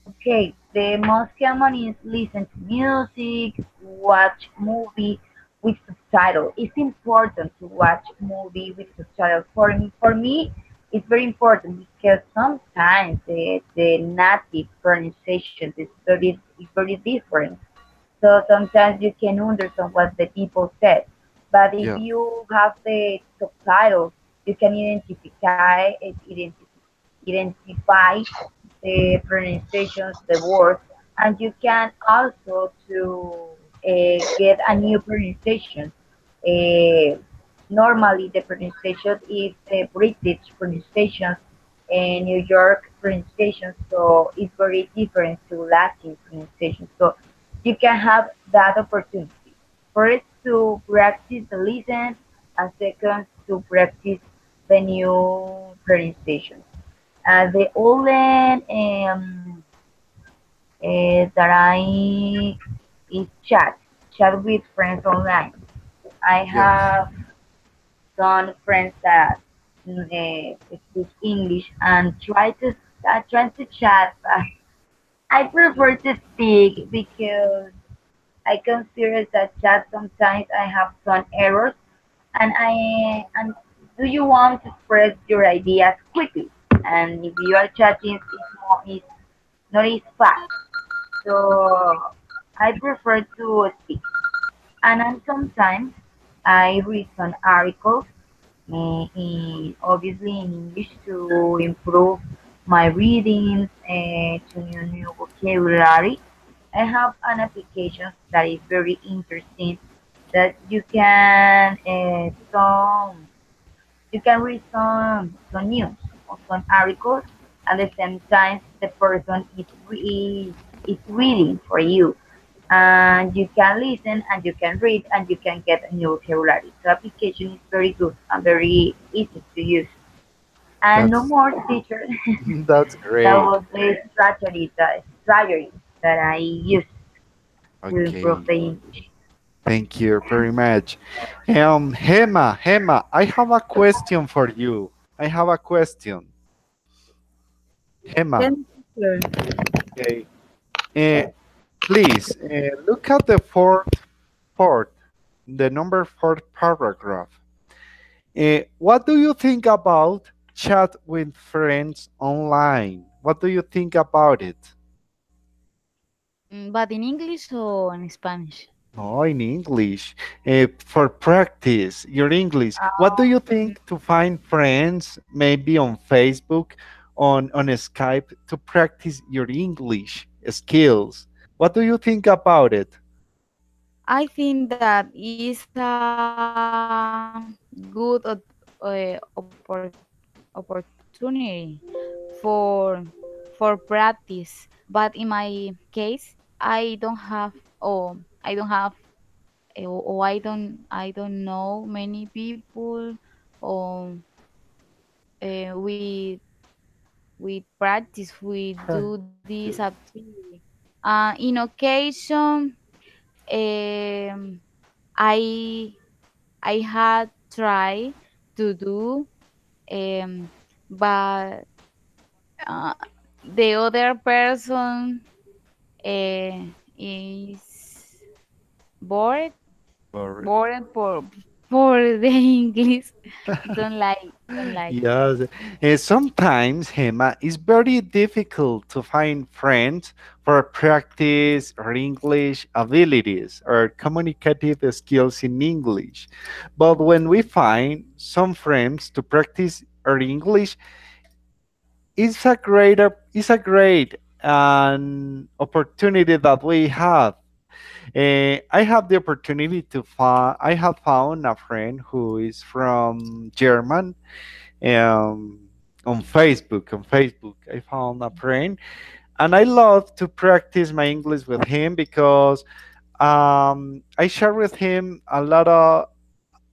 Speaker 2: Okay, the most common is listen to music, watch movie with subtitle. It's important to watch movie with subtitle. For me, it's very important because sometimes the native pronunciation is very different. So sometimes you can understand what the people said. But if
Speaker 1: yeah.
Speaker 2: you have the subtitles, you can identify the pronunciations, the words, and you can also to get a new pronunciation. Uh, Normally, the pronunciation is the British pronunciation and New York pronunciation, so it's very different to Latin pronunciation. So you can have that opportunity. First, to practice the listen, and second, to practice the new pronunciation. The only that I is chat with friends online. I
Speaker 1: Yes.
Speaker 2: have some friends that speak English and try to chat. But I prefer to speak because I consider that chat sometimes I have some errors, and do you want to express your ideas quickly? And if you are chatting, it's not as fast. So I prefer to speak. And then sometimes I read some articles, obviously in English, to improve my readings, to new vocabulary. I have an application that is very interesting that you can read some news or some articles at the same time the person is reading for you, and you can listen and you can read and you can get a new vocabulary. The application is very good and very easy to use. And no
Speaker 1: That's
Speaker 2: more teacher.
Speaker 1: that's
Speaker 2: That
Speaker 1: great.
Speaker 2: was the strategy that I used to improve
Speaker 1: Okay.
Speaker 2: the English.
Speaker 1: Thank you very much. Hema, I have a question for you. I have a question. Hema,
Speaker 5: Then, teacher,
Speaker 1: okay. Uh, please look at the fourth part, the number fourth paragraph. What do you think about chat with friends online? What do you think about it?
Speaker 6: But in English or in Spanish?
Speaker 1: No, in English. For practice, your English. What do you
Speaker 2: Um,
Speaker 1: think to find friends, maybe on Facebook, on Skype, to practice your English skills? What do you think about it?
Speaker 6: I think that is a good opportunity for practice. But in my case, I don't have I don't have I don't know many people or we practice we do this activity. In occasion, um, I I had tried to do, um, but uh, the other person is bored
Speaker 1: Or
Speaker 6: bored for the English. Don't like.
Speaker 1: yes, sometimes, Hema, it's very difficult to find friends for practice or English abilities or communicative skills in English. But when we find some friends to practice or English, it's a great opportunity that we have. I have the opportunity to find. I have found a friend who is from German. Um, on Facebook, I found a friend, and I love to practice my English with him because I share with him a lot of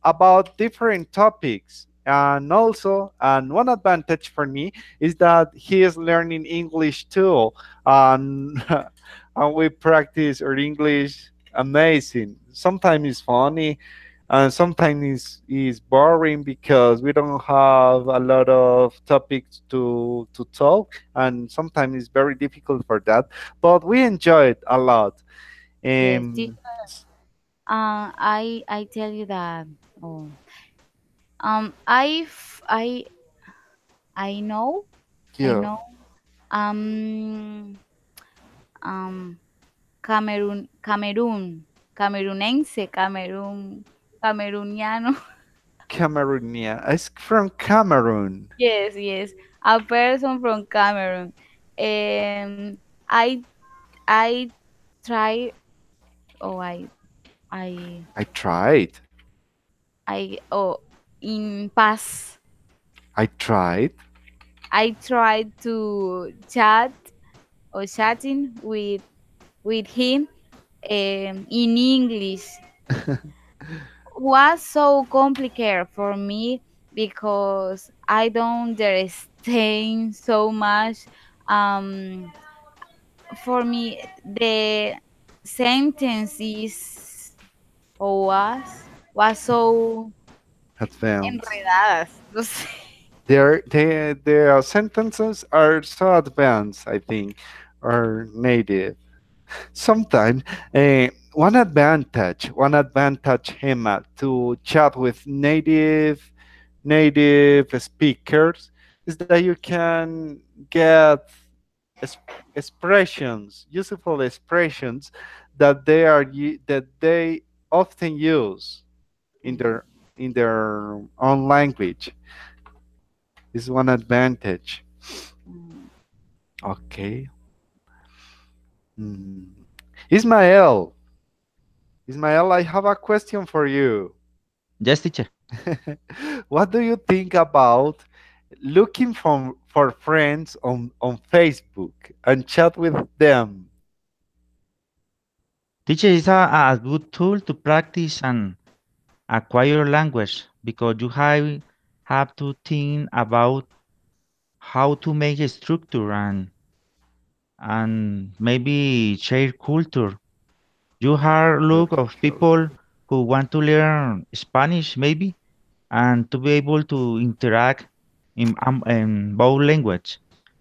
Speaker 1: about different topics. And also, and one advantage for me is that he is learning English too. And, and we practice our English amazing. Sometimes it's funny, and sometimes it's boring because we don't have a lot of topics to talk, and sometimes it's very difficult for that. But we enjoy it a lot.
Speaker 6: Yes,
Speaker 1: Um,
Speaker 6: I tell you that. Oh, I f- I know, I
Speaker 1: yeah,
Speaker 6: know. Um, um, Camerunense, Cameruniano.
Speaker 1: Cameroonian. It's from Cameroon.
Speaker 6: Yes, yes, a person from Cameroon. Um, I I try. Oh, I
Speaker 1: I tried.
Speaker 6: in past
Speaker 1: I tried.
Speaker 6: I tried to chatting with him in English. Was so complicated for me because I don't understand so much. Um, for me, the sentences was so
Speaker 1: Advanced.
Speaker 6: enredadas. No sé.
Speaker 1: Their sentences are so advanced, I think, or native. Sometimes, one advantage, Emma, to chat with native speakers is that you can get es- expressions, useful expressions that they often use in their in their own language. Is one advantage.
Speaker 6: Mm.
Speaker 1: Okay. Hmm. Ismael, Ismael, I have a question for you.
Speaker 3: Yes, teacher.
Speaker 1: What do you think about looking for friends on Facebook and chat with them?
Speaker 3: Teacher is a good tool to practice and acquire language because you have to think about how to make a structure and maybe share culture. You have look of
Speaker 1: Cultural.
Speaker 3: people who want to learn Spanish maybe and to be able to interact in both language,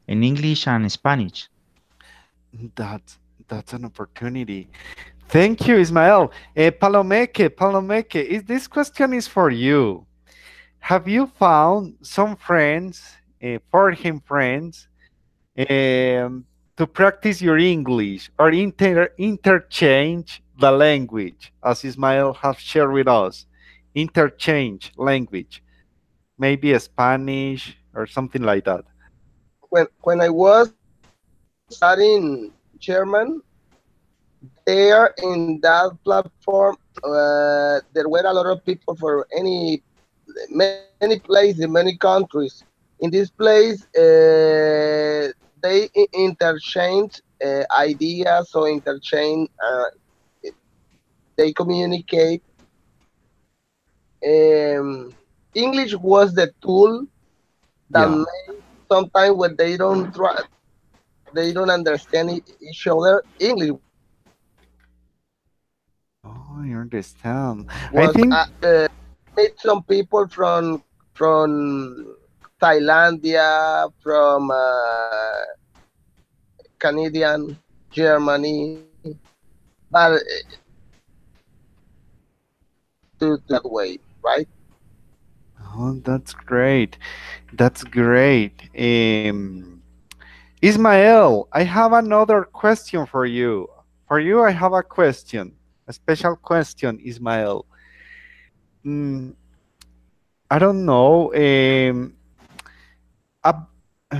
Speaker 3: in English and Spanish.
Speaker 1: That's an opportunity. Thank you, Ismael. Palomeke, this question is for you. Have you found some friends, foreign friends, to practice your English or interchange the language, as Ismael has shared with us? Interchange language, maybe a Spanish or something like that.
Speaker 4: When I was studying German, there in that platform, there were a lot of people for many places, many countries. In this place, they interchange ideas or interchange. They communicate. English was the tool that
Speaker 1: Yeah.
Speaker 4: made sometimes when they don't understand each other. English
Speaker 1: Oh, I understand. I
Speaker 4: was
Speaker 1: think
Speaker 4: made some people from Thailandia, from Canadian, Germany, but to that way, right?
Speaker 1: oh, that's great. That's great. Ismael, I have another question for you. For you, I have a question, a special question, Ismael. Mm, I don't know. Up,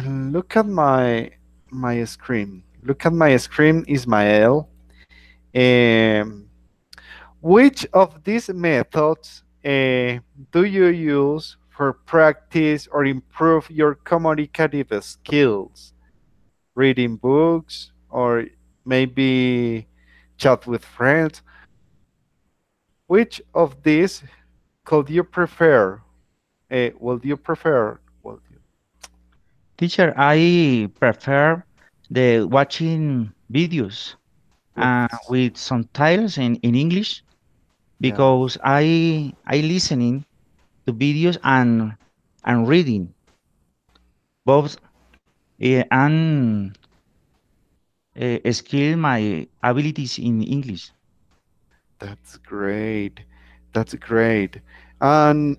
Speaker 1: look at my screen. Look at my screen, Ismael. Um, which of these methods do you use for practice or improve your communicative skills? Reading books or maybe chat with friends? Which of these could you prefer? Would you prefer? Would you?
Speaker 3: Teacher, I prefer the watching videos
Speaker 1: With
Speaker 3: with subtitles in English
Speaker 1: yeah,
Speaker 3: because I listening to videos and reading both and skill my abilities in English.
Speaker 1: that's great. That's great. And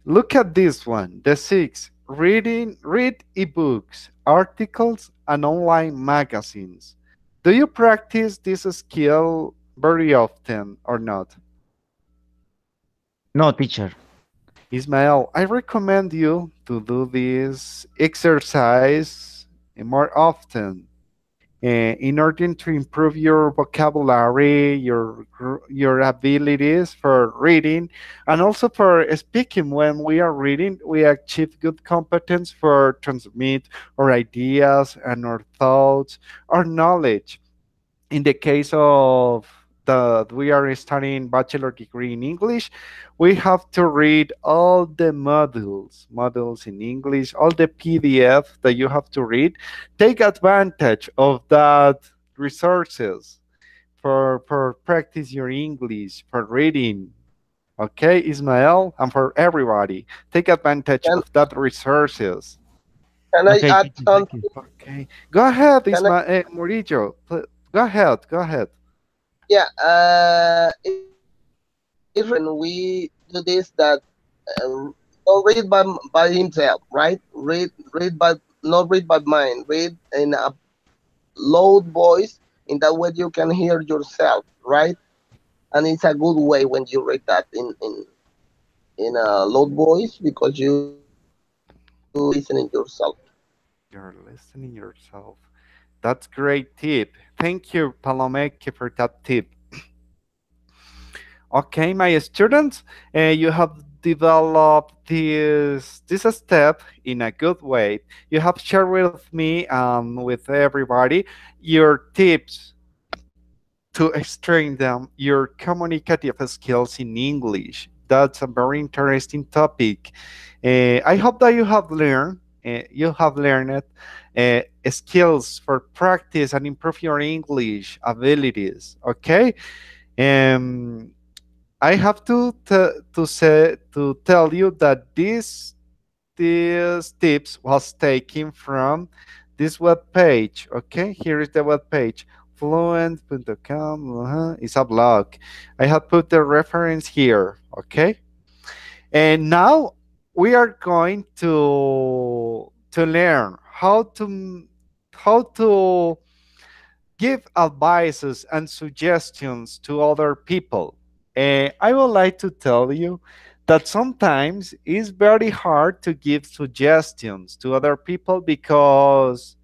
Speaker 1: look at this one. The six. Read ebooks, articles, and online magazines. Do you practice this skill very often or not?
Speaker 3: No, teacher.
Speaker 1: Ismael, I recommend you to do this exercise more often in order to improve your vocabulary, your abilities for reading, and also for speaking. When we are reading, we achieve good competence for transmit our ideas and our thoughts, our knowledge. In the case of that we are studying bachelor degree in English, we have to read all the modules in English, all the PDF that you have to read. Take advantage of that resources for practice your English, for reading. Okay, Ismael, and for everybody, take advantage
Speaker 4: Can
Speaker 1: of that resources.
Speaker 4: can I
Speaker 3: Okay,
Speaker 4: add
Speaker 3: teacher, thank
Speaker 4: something?
Speaker 3: you.
Speaker 1: Okay, go ahead,
Speaker 4: Can I?
Speaker 1: Ismael, Murillo. Go ahead, go ahead.
Speaker 4: Yeah. It's when we do this that don't read by himself, right? Read by not read by mind. Read in a loud voice. In that way, you can hear yourself, right? And it's a good way when you read that in a loud voice because you listening yourself.
Speaker 1: You're listening yourself. That's great tip. Thank you, Palomeke, for that tip. Okay, my students, you have developed this step in a good way. You have shared with me and with everybody your tips to strengthen your communicative skills in English. That's a very interesting topic. I hope that you have learned skills for practice and improve your English abilities. Okay. Um, I have to tell you that these tips was taken from this web page. Okay, here is the web page. Fluent.com. It's a blog. I have put the reference here. Okay, and now we are going to learn how to give advices and suggestions to other people. I would like to tell you that sometimes it's very hard to give suggestions to other people because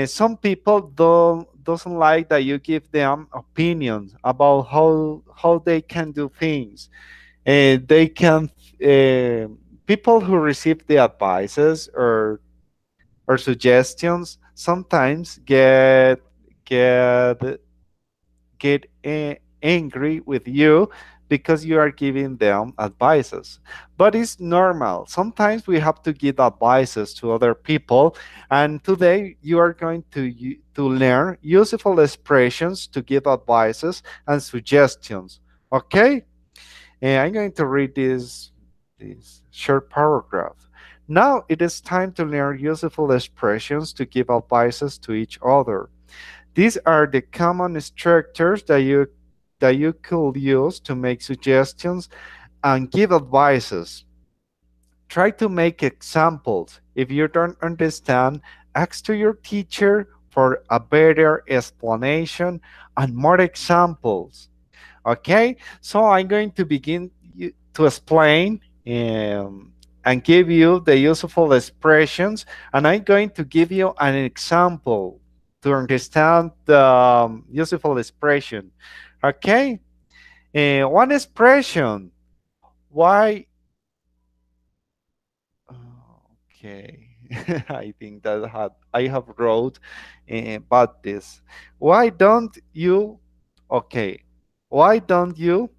Speaker 1: some people doesn't like that you give them opinions about how they can do things. They can people who receive the advices or suggestions sometimes get angry with you because you are giving them advices. But it's normal. Sometimes we have to give advices to other people. And today you are going to learn useful expressions to give advices and suggestions. Okay? And I'm going to read this short paragraph. Now it is time to learn useful expressions to give advices to each other. These are the common structures that you could use to make suggestions and give advices. Try to make examples. If you don't understand, ask to your teacher for a better explanation and more examples. Okay, so I'm going to begin to explain and give you the useful expressions. And I'm going to give you an example to understand the useful expression. Okay? One expression. Why? Okay. I think that I have wrote about this. Why don't you? Okay. Why don't you?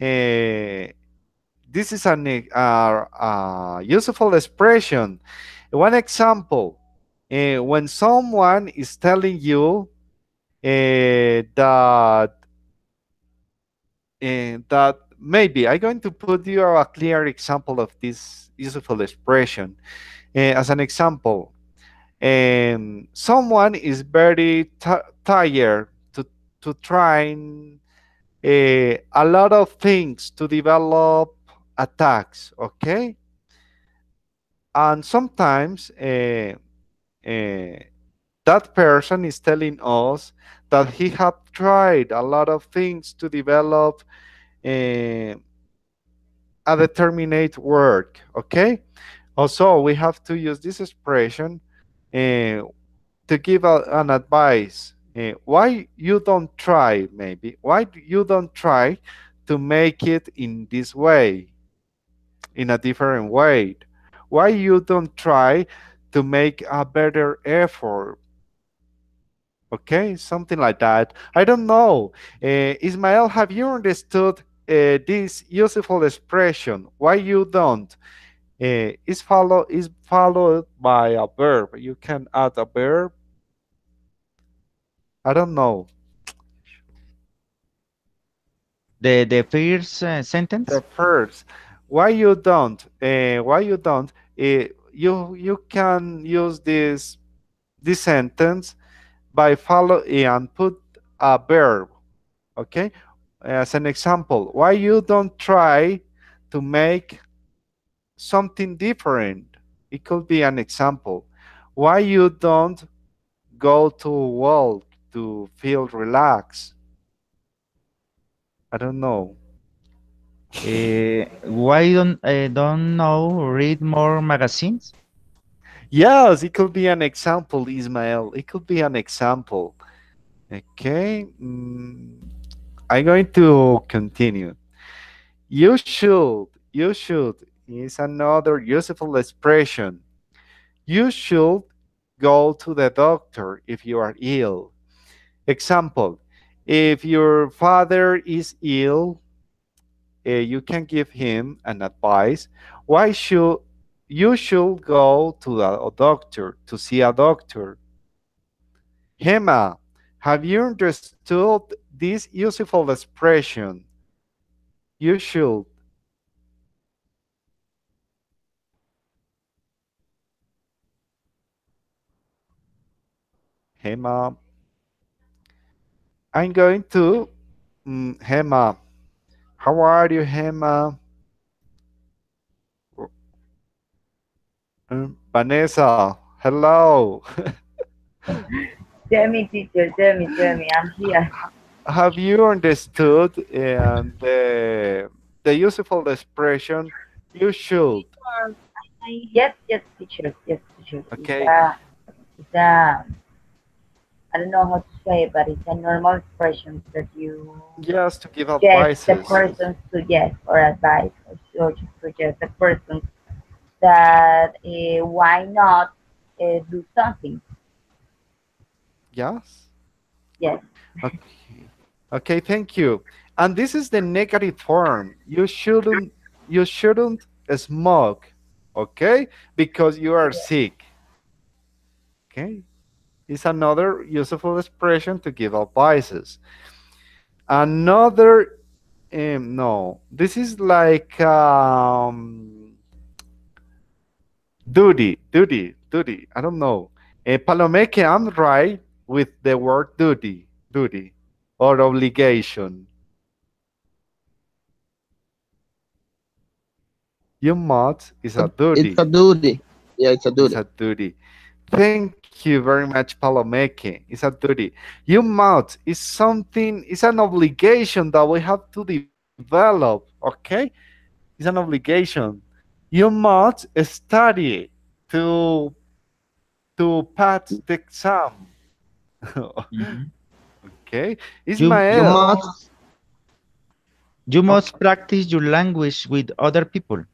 Speaker 1: Uh, this is an useful expression. One example, when someone is telling you that maybe I'm going to put you a clear example of this useful expression. As an example, someone is very tired to trying a lot of things to develop attacks. Okay, and sometimes uh, that person is telling us that he have tried a lot of things to develop uh, a determinate work. Okay, also we have to use this expression uh, to give an advice. Why you don't try? Maybe why you don't try to make it in this way, in a different way? Why you don't try to make a better effort? Okay, something like that. I don't know. Ismael, have you understood this useful expression? Why you don't? Is followed by a verb. You can add a verb. I don't know.
Speaker 3: The first
Speaker 1: The
Speaker 3: sentence.
Speaker 1: first. Why you don't? Why you don't? You can use this sentence by follow and put a verb. Okay, as an example, why you don't try to make something different? It could be an example. Why you don't go to walk to feel relaxed? I don't know.
Speaker 3: Why don't know read more magazines?
Speaker 1: Yes, it could be an example, Ismael. It could be an example. Okay. I'm going to continue. You should is another useful expression. You should go to the doctor if you are ill. Example, if your father is ill, you can give him an advice. Why should you should go to a doctor to see a doctor? Hema, have you understood this useful expression? You should. Hema, I'm going to Hema. How are you, Hema? Vanessa, hello.
Speaker 2: Tell me, I'm here.
Speaker 1: Have you understood the useful expression you should?
Speaker 5: Or I
Speaker 2: Yes, teacher.
Speaker 1: Okay,
Speaker 2: It's I don't know how to say it, but it's a normal expression that you
Speaker 1: just to give
Speaker 2: suggest the
Speaker 1: advices.
Speaker 2: person to yes or advice or to suggest the person that why not do something.
Speaker 1: Yes.
Speaker 2: Yes,
Speaker 1: Okay. Okay, thank you. And this is the negative form. You shouldn't smoke, okay? Because you are sick. Okay? It's another useful expression to give advices. Another no. This is like duty. I don't know. Palomeque, I'm right with the word duty, or obligation. You must is a
Speaker 4: It's
Speaker 1: duty.
Speaker 4: a duty. Yeah, it's a
Speaker 1: It's
Speaker 4: duty.
Speaker 1: a duty. Thank you very much, Palomeque. It's a duty. You must is something. It's an obligation that we have to develop. Okay, it's an obligation. You must study to pass the exam.
Speaker 3: Mhm.
Speaker 1: Okay,
Speaker 3: You
Speaker 4: You
Speaker 1: Ismael,
Speaker 4: must,
Speaker 3: you
Speaker 1: okay.
Speaker 3: must practice your language with other people.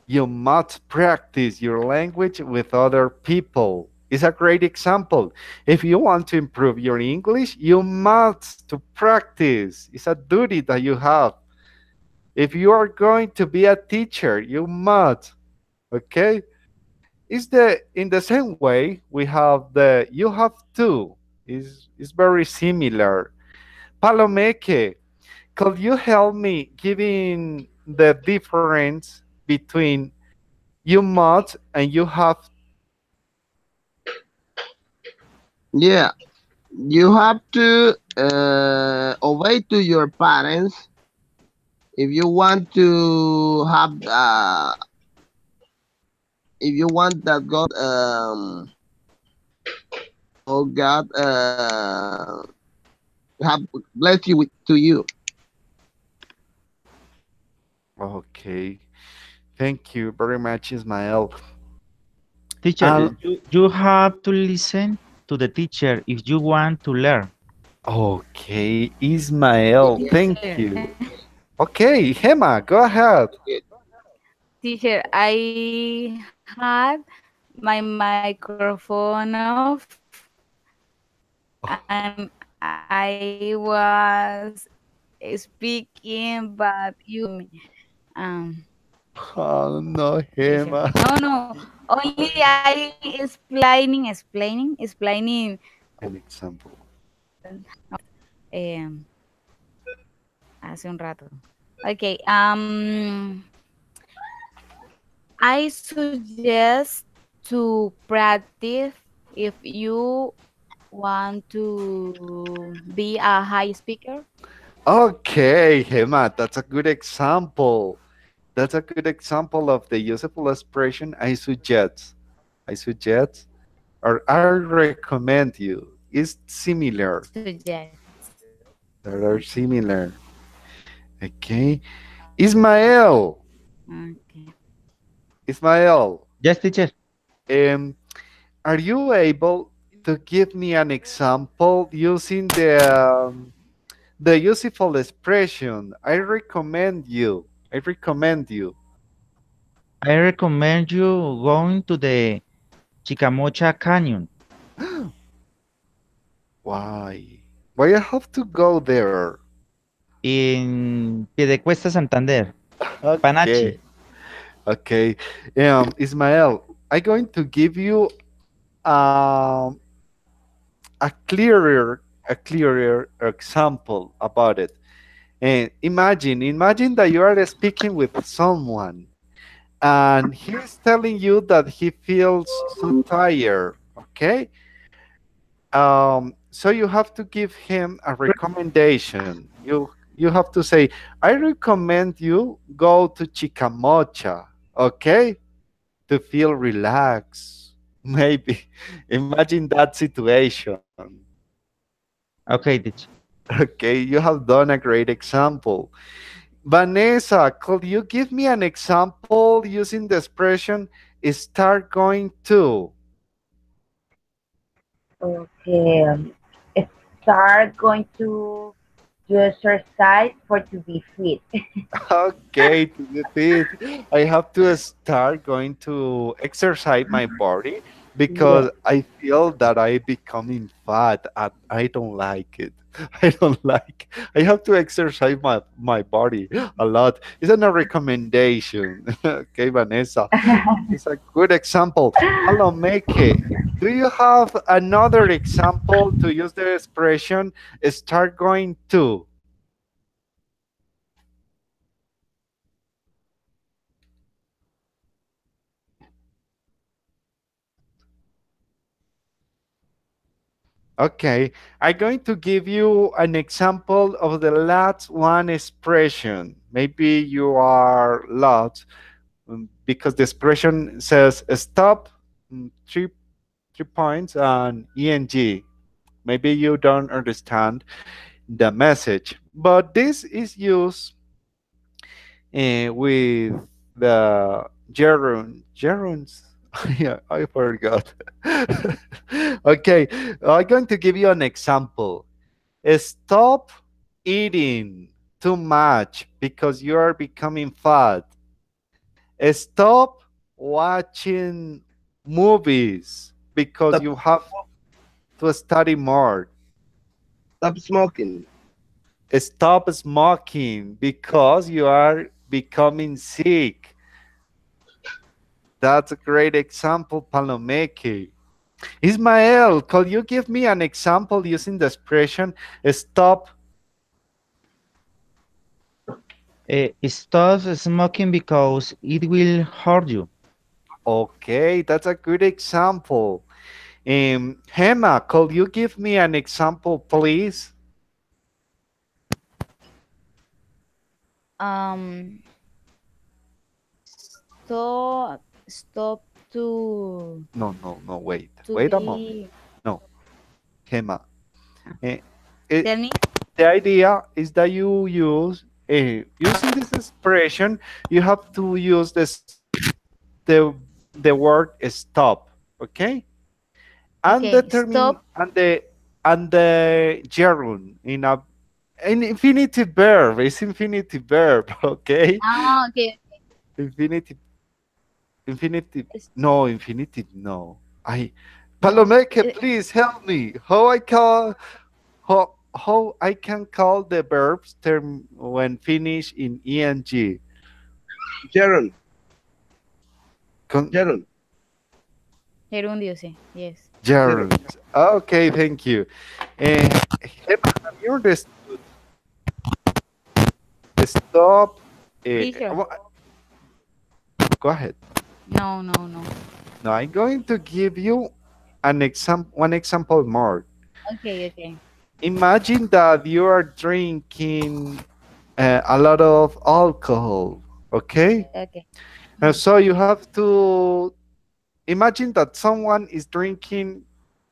Speaker 1: You must practice your language with other people. It's a great example. If you want to improve your English, you must to practice. It's a duty that you have. If you are going to be a teacher, you must. Okay? It's the in the same way we have the you have to. Is very similar. Palomeke, could you help me giving the difference between you must and you have?
Speaker 4: yeah, you have to obey to your parents if you want to have if you want that God have blessed you with to you.
Speaker 1: Okay. Thank you very much, Ismael.
Speaker 3: Teacher,
Speaker 1: Uh,
Speaker 3: you have to listen to the teacher if you want to learn.
Speaker 1: okay, Ismael, thank
Speaker 6: Teacher,
Speaker 1: you. Okay, Hema, go ahead.
Speaker 6: teacher, I had my microphone off and I was speaking, but you
Speaker 1: Oh, no,
Speaker 6: teacher.
Speaker 1: Hema.
Speaker 6: No, no, only I explaining
Speaker 1: An example.
Speaker 6: um, hace un rato. Okay, I suggest to practice if you want to be a high speaker.
Speaker 1: Okay, Hema, that's a good example. That's a good example of the useful expression I suggest. I suggest or I recommend you. It's similar.
Speaker 6: Suggest.
Speaker 1: They are similar. Okay. Ismael.
Speaker 6: Okay.
Speaker 1: Ismael.
Speaker 3: Yes, teacher.
Speaker 1: Um, are you able to give me an example using the useful expression? I recommend you. I recommend you.
Speaker 3: I recommend you going to the Chicamocha Canyon
Speaker 1: Why? Why I have to go there?
Speaker 3: in Piedecuesta, Santander,
Speaker 1: Okay.
Speaker 3: Panachi.
Speaker 1: Okay. Ismael, I'm going to give you um, a clearer example about it. And imagine that you are speaking with someone and he's telling you that he feels so tired. Okay. So you have to give him a recommendation. You have to say, I recommend you go to Chicamocha, okay, to feel relaxed. Maybe imagine that situation.
Speaker 3: Okay, teacher.
Speaker 1: Okay, you have done a great example. Vanessa, could you give me an example using the expression start going to?
Speaker 2: Okay. Start going to exercise for to be fit.
Speaker 1: Okay, to the fit. I have to start going to exercise my body
Speaker 2: Yes.
Speaker 1: because I feel that I becoming fat and I don't like it. I don't like. I have to exercise my body a lot. It's not a recommendation. Okay, Vanessa. It's a good example. Palomeke, do you have another example to use the expression start going to? Okay, I'm going to give you an example of the last one expression. Maybe you are lost because the expression says stop, three points, and eng. Maybe you don't understand the message, but this is used with the Gerunds. Yeah, I forgot. Okay, I'm going to give you an example. Stop eating too much because you are becoming fat. Stop watching movies because
Speaker 4: Stop,
Speaker 1: you have to study more.
Speaker 4: stop smoking.
Speaker 1: Stop smoking because you are becoming sick. That's a great example, Palomeke. Ismael, could you give me an example using the expression stop?
Speaker 3: Stop smoking because it will hurt you.
Speaker 1: Okay, that's a good example. Hema, could you give me an example, please?
Speaker 6: Um, stop
Speaker 1: No, no, no, wait.
Speaker 6: to
Speaker 1: Wait a moment.
Speaker 6: be.
Speaker 1: No, Hema. Eh, it,
Speaker 6: Tell me.
Speaker 1: the idea is that you use, using this expression, you have to use the, the word stop, okay? And the
Speaker 6: Okay,
Speaker 1: termin
Speaker 6: stop.
Speaker 1: and the gerund in a an infinitive verb. It's infinitive verb, okay?
Speaker 6: Ah, okay.
Speaker 1: Infinitive, infinitive.
Speaker 6: It's,
Speaker 1: No, infinitive. No. I,
Speaker 6: no,
Speaker 1: Palomeke, please help me. How I can call the verbs term when finished in eng?
Speaker 4: Jaron,
Speaker 1: Con
Speaker 4: Jaron,
Speaker 6: gerundio, sí. Yes.
Speaker 4: Jaron.
Speaker 1: gerunds. Okay, thank you. Uh, have you understood? Stop.
Speaker 6: Teacher.
Speaker 1: Go ahead.
Speaker 6: No, no, no.
Speaker 1: Now I'm going to give you an example. One example more.
Speaker 6: Okay, okay.
Speaker 1: Imagine that you are drinking a lot of alcohol. Okay,
Speaker 6: Okay.
Speaker 1: and so you have to imagine that someone is drinking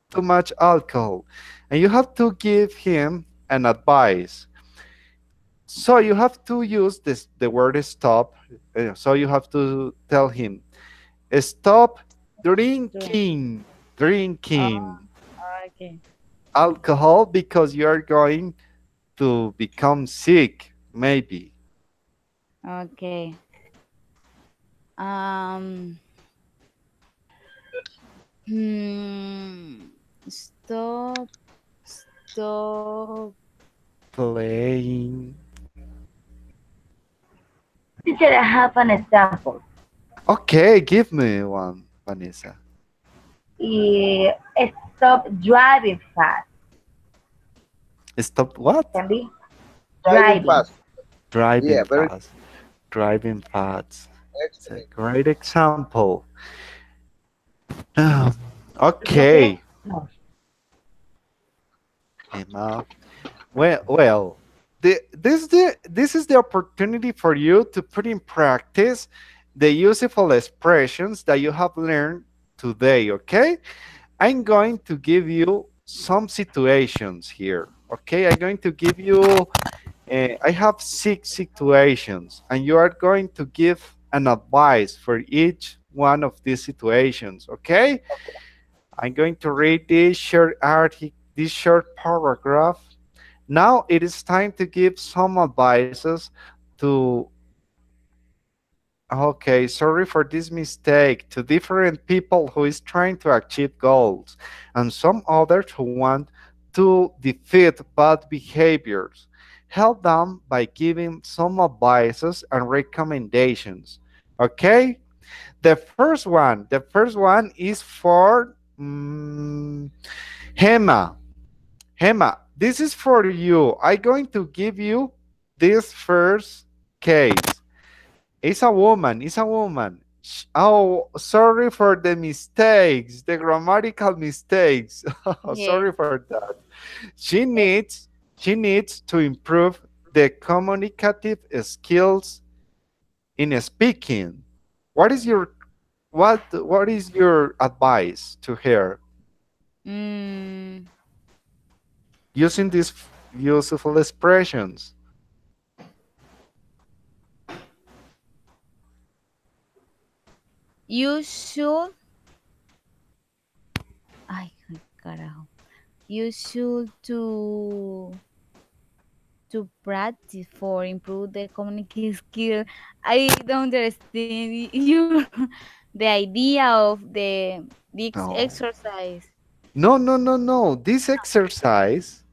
Speaker 1: too much alcohol, and you have to give him an advice. So you have to use this the word stop. So you have to tell him stop
Speaker 6: Drink.
Speaker 1: drinking
Speaker 6: Oh, okay.
Speaker 1: alcohol because you are going to become sick, maybe.
Speaker 6: Okay. Um, hmm, stop, stop.
Speaker 1: Playing.
Speaker 2: Teacher, I have an example.
Speaker 1: Okay, give me one, Vanessa.
Speaker 2: Eh, Stop driving fast.
Speaker 1: Stop what?
Speaker 2: Can be
Speaker 4: Driving
Speaker 2: driving.
Speaker 4: fast. Yeah,
Speaker 1: Driving
Speaker 4: very
Speaker 1: fast. Driving fast. It's a
Speaker 4: excellent.
Speaker 1: great example. Um,
Speaker 2: It's okay?
Speaker 1: okay,
Speaker 2: No.
Speaker 1: Emma. Well, this is the opportunity for you to put in practice the useful expressions that you have learned today, okay? I'm going to give you some situations here, okay? I'm going to give you, I have 6 situations, and you are going to give an advice for each one of these situations, okay? I'm going to read this short article, this short paragraph. Now it is time to give some advices to, okay, sorry for this mistake, to different people who is trying to achieve goals and some others who want to defeat bad behaviors. Help them by giving some advices and recommendations. Okay? The first one is for Hema. Hema, this is for you. I'm going to give you this first case. It's a woman. It's a woman. Oh, sorry for the mistakes, the grammatical mistakes.
Speaker 6: Yes.
Speaker 1: Sorry for that. She needs she needs to improve the communicative skills in speaking. What is your what is your advice to her
Speaker 6: Mm,
Speaker 1: using these useful expressions?
Speaker 6: you should, ay, carajo, you should to practice for improve the communication skill. I don't understand you the idea of the this
Speaker 1: No.
Speaker 6: exercise.
Speaker 1: No, no, no, no. This exercise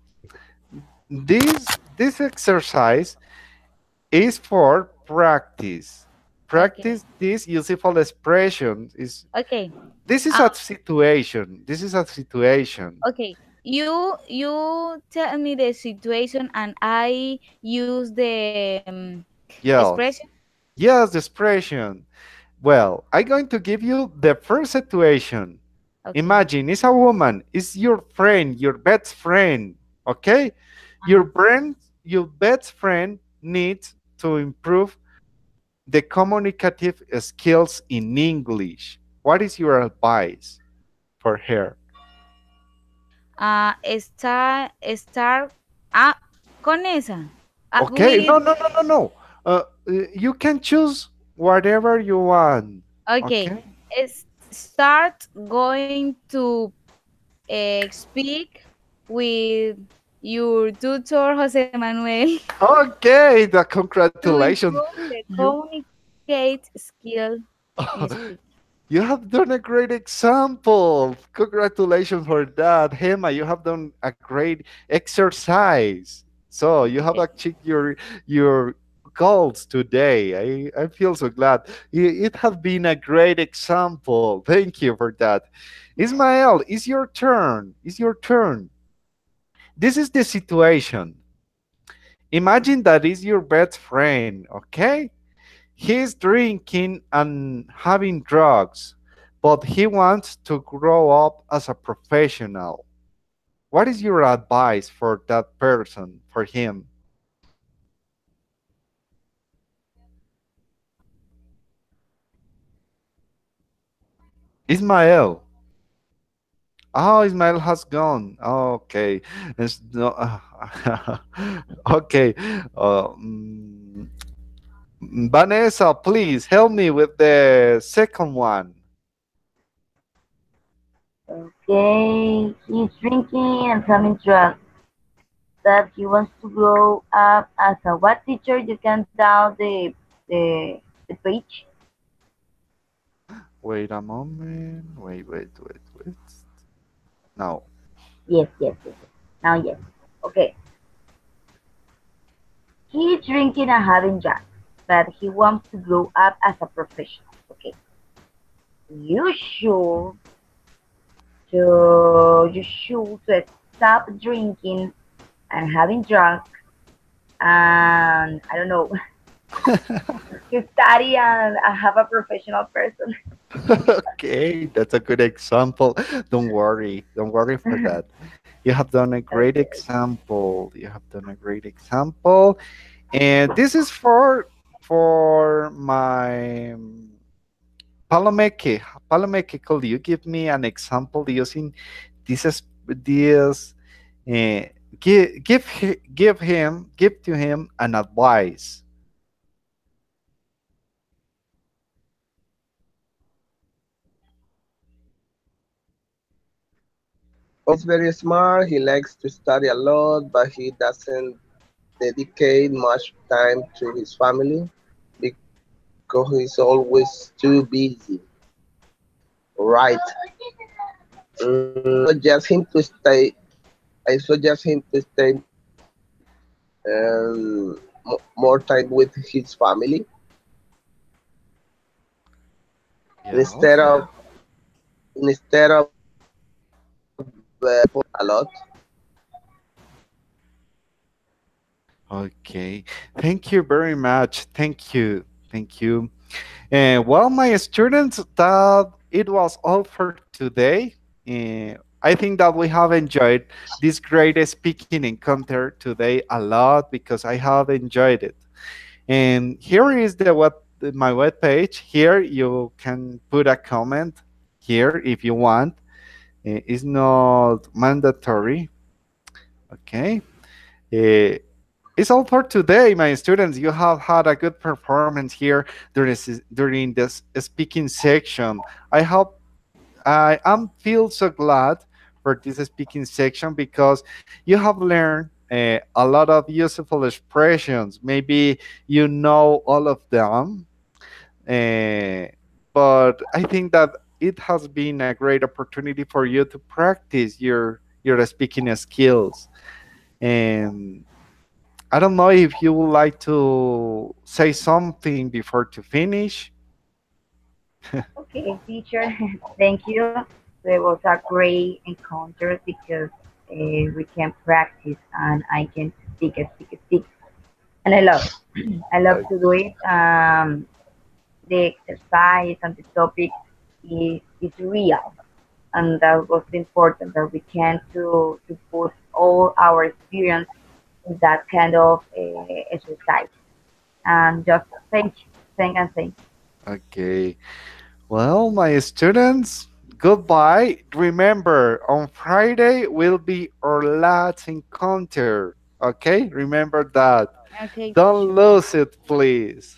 Speaker 1: is for practice.
Speaker 6: Okay,
Speaker 1: Practice this useful expression. Is
Speaker 6: okay,
Speaker 1: this is
Speaker 6: uh,
Speaker 1: a situation. This is a situation.
Speaker 6: okay. You tell me the situation and I use the expression.
Speaker 1: Yes. Yes, the expression. Well, I'm going to give you the first situation.
Speaker 6: Okay.
Speaker 1: Imagine it's a woman, it's your friend, your best friend, okay? Your
Speaker 6: Uh-huh.
Speaker 1: friend, your best friend needs to improve the communicative skills in English. What is your advice for her?
Speaker 6: Estar con esa.
Speaker 1: Okay,
Speaker 6: With
Speaker 1: no, no, no, no, no. You can choose whatever you want.
Speaker 6: okay.
Speaker 1: Okay.
Speaker 6: Start going to speak with your tutor Jose Manuel
Speaker 1: Okay, the
Speaker 6: to
Speaker 1: congratulations.
Speaker 6: improve the
Speaker 1: You
Speaker 6: communicate skill in speak.
Speaker 1: you have done a great example. Congratulations for that. Hema, you have done a great exercise. So you have
Speaker 6: Okay.
Speaker 1: achieved your goals today. I feel so glad. It has been a great example. Thank you for that. Ismael, it's your turn. It's your turn. This is the situation. Imagine that is your best friend, okay? He's drinking and having drugs, but he wants to grow up as a professional. What is your advice for that person, for him? Ismael. Oh, Ismael has gone. Okay. It's no, okay. Vanessa, please help me with the second one.
Speaker 2: Okay, he's drinking and having drugs. That he wants to grow up as a what teacher? You can down the page.
Speaker 1: Wait a moment. Wait. Now.
Speaker 2: Yes. Now yes. Okay. He's drinking and having drugs, but he wants to grow up as a professional. Okay. You should you should stop drinking and having drugs and I don't know to study and have a professional person.
Speaker 1: Okay, that's a good example. Don't worry for that. You have done a great
Speaker 2: Okay.
Speaker 1: example. You have done a great example, and this is for my Palomeque. Palomeque, could you give me an example using this? Uh, give to him an advice.
Speaker 4: Oh, he's very smart. He likes to study a lot, but he doesn't dedicate much time to his family because he's always too busy. Right. Suggest him to stay. I suggest him to stay more time with his family
Speaker 1: Yes.
Speaker 4: instead of a lot.
Speaker 1: Okay. Thank you very much. Thank you. Thank you. Well, my students, that it was all for today. I think that we have enjoyed this great speaking encounter today a lot because I have enjoyed it. And here is my web page. Here you can put a comment here if you want. It's not mandatory. Okay. Uh, it's all for today, my students. You have had a good performance here during this speaking section. I hope I am feel so glad for this speaking section because you have learned a lot of useful expressions. Maybe you know all of them, uh, but I think that it has been a great opportunity for you to practice your speaking skills. And I don't know if you would like to say something before to finish.
Speaker 2: Okay, teacher, thank you. It was a great encounter because we can practice and I can speak, and I love it. I love to do it. The exercise and the topic is real, and that was important that we can to put all our experience in that kind of exercise. And just thank.
Speaker 1: Okay. Well, my students, goodbye. Remember, on Friday will be our last encounter. Okay? Remember that.
Speaker 6: Okay,
Speaker 1: Don't
Speaker 6: teacher.
Speaker 1: lose it, please,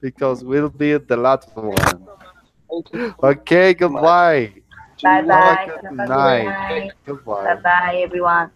Speaker 1: because we'll be the last one.
Speaker 4: Thank you so
Speaker 1: Okay,
Speaker 4: much.
Speaker 1: goodbye.
Speaker 4: See
Speaker 2: Bye
Speaker 4: you
Speaker 1: Have a
Speaker 2: bye.
Speaker 1: good
Speaker 2: Have a good
Speaker 1: night.
Speaker 2: night. Bye
Speaker 1: Goodbye.
Speaker 2: bye, everyone.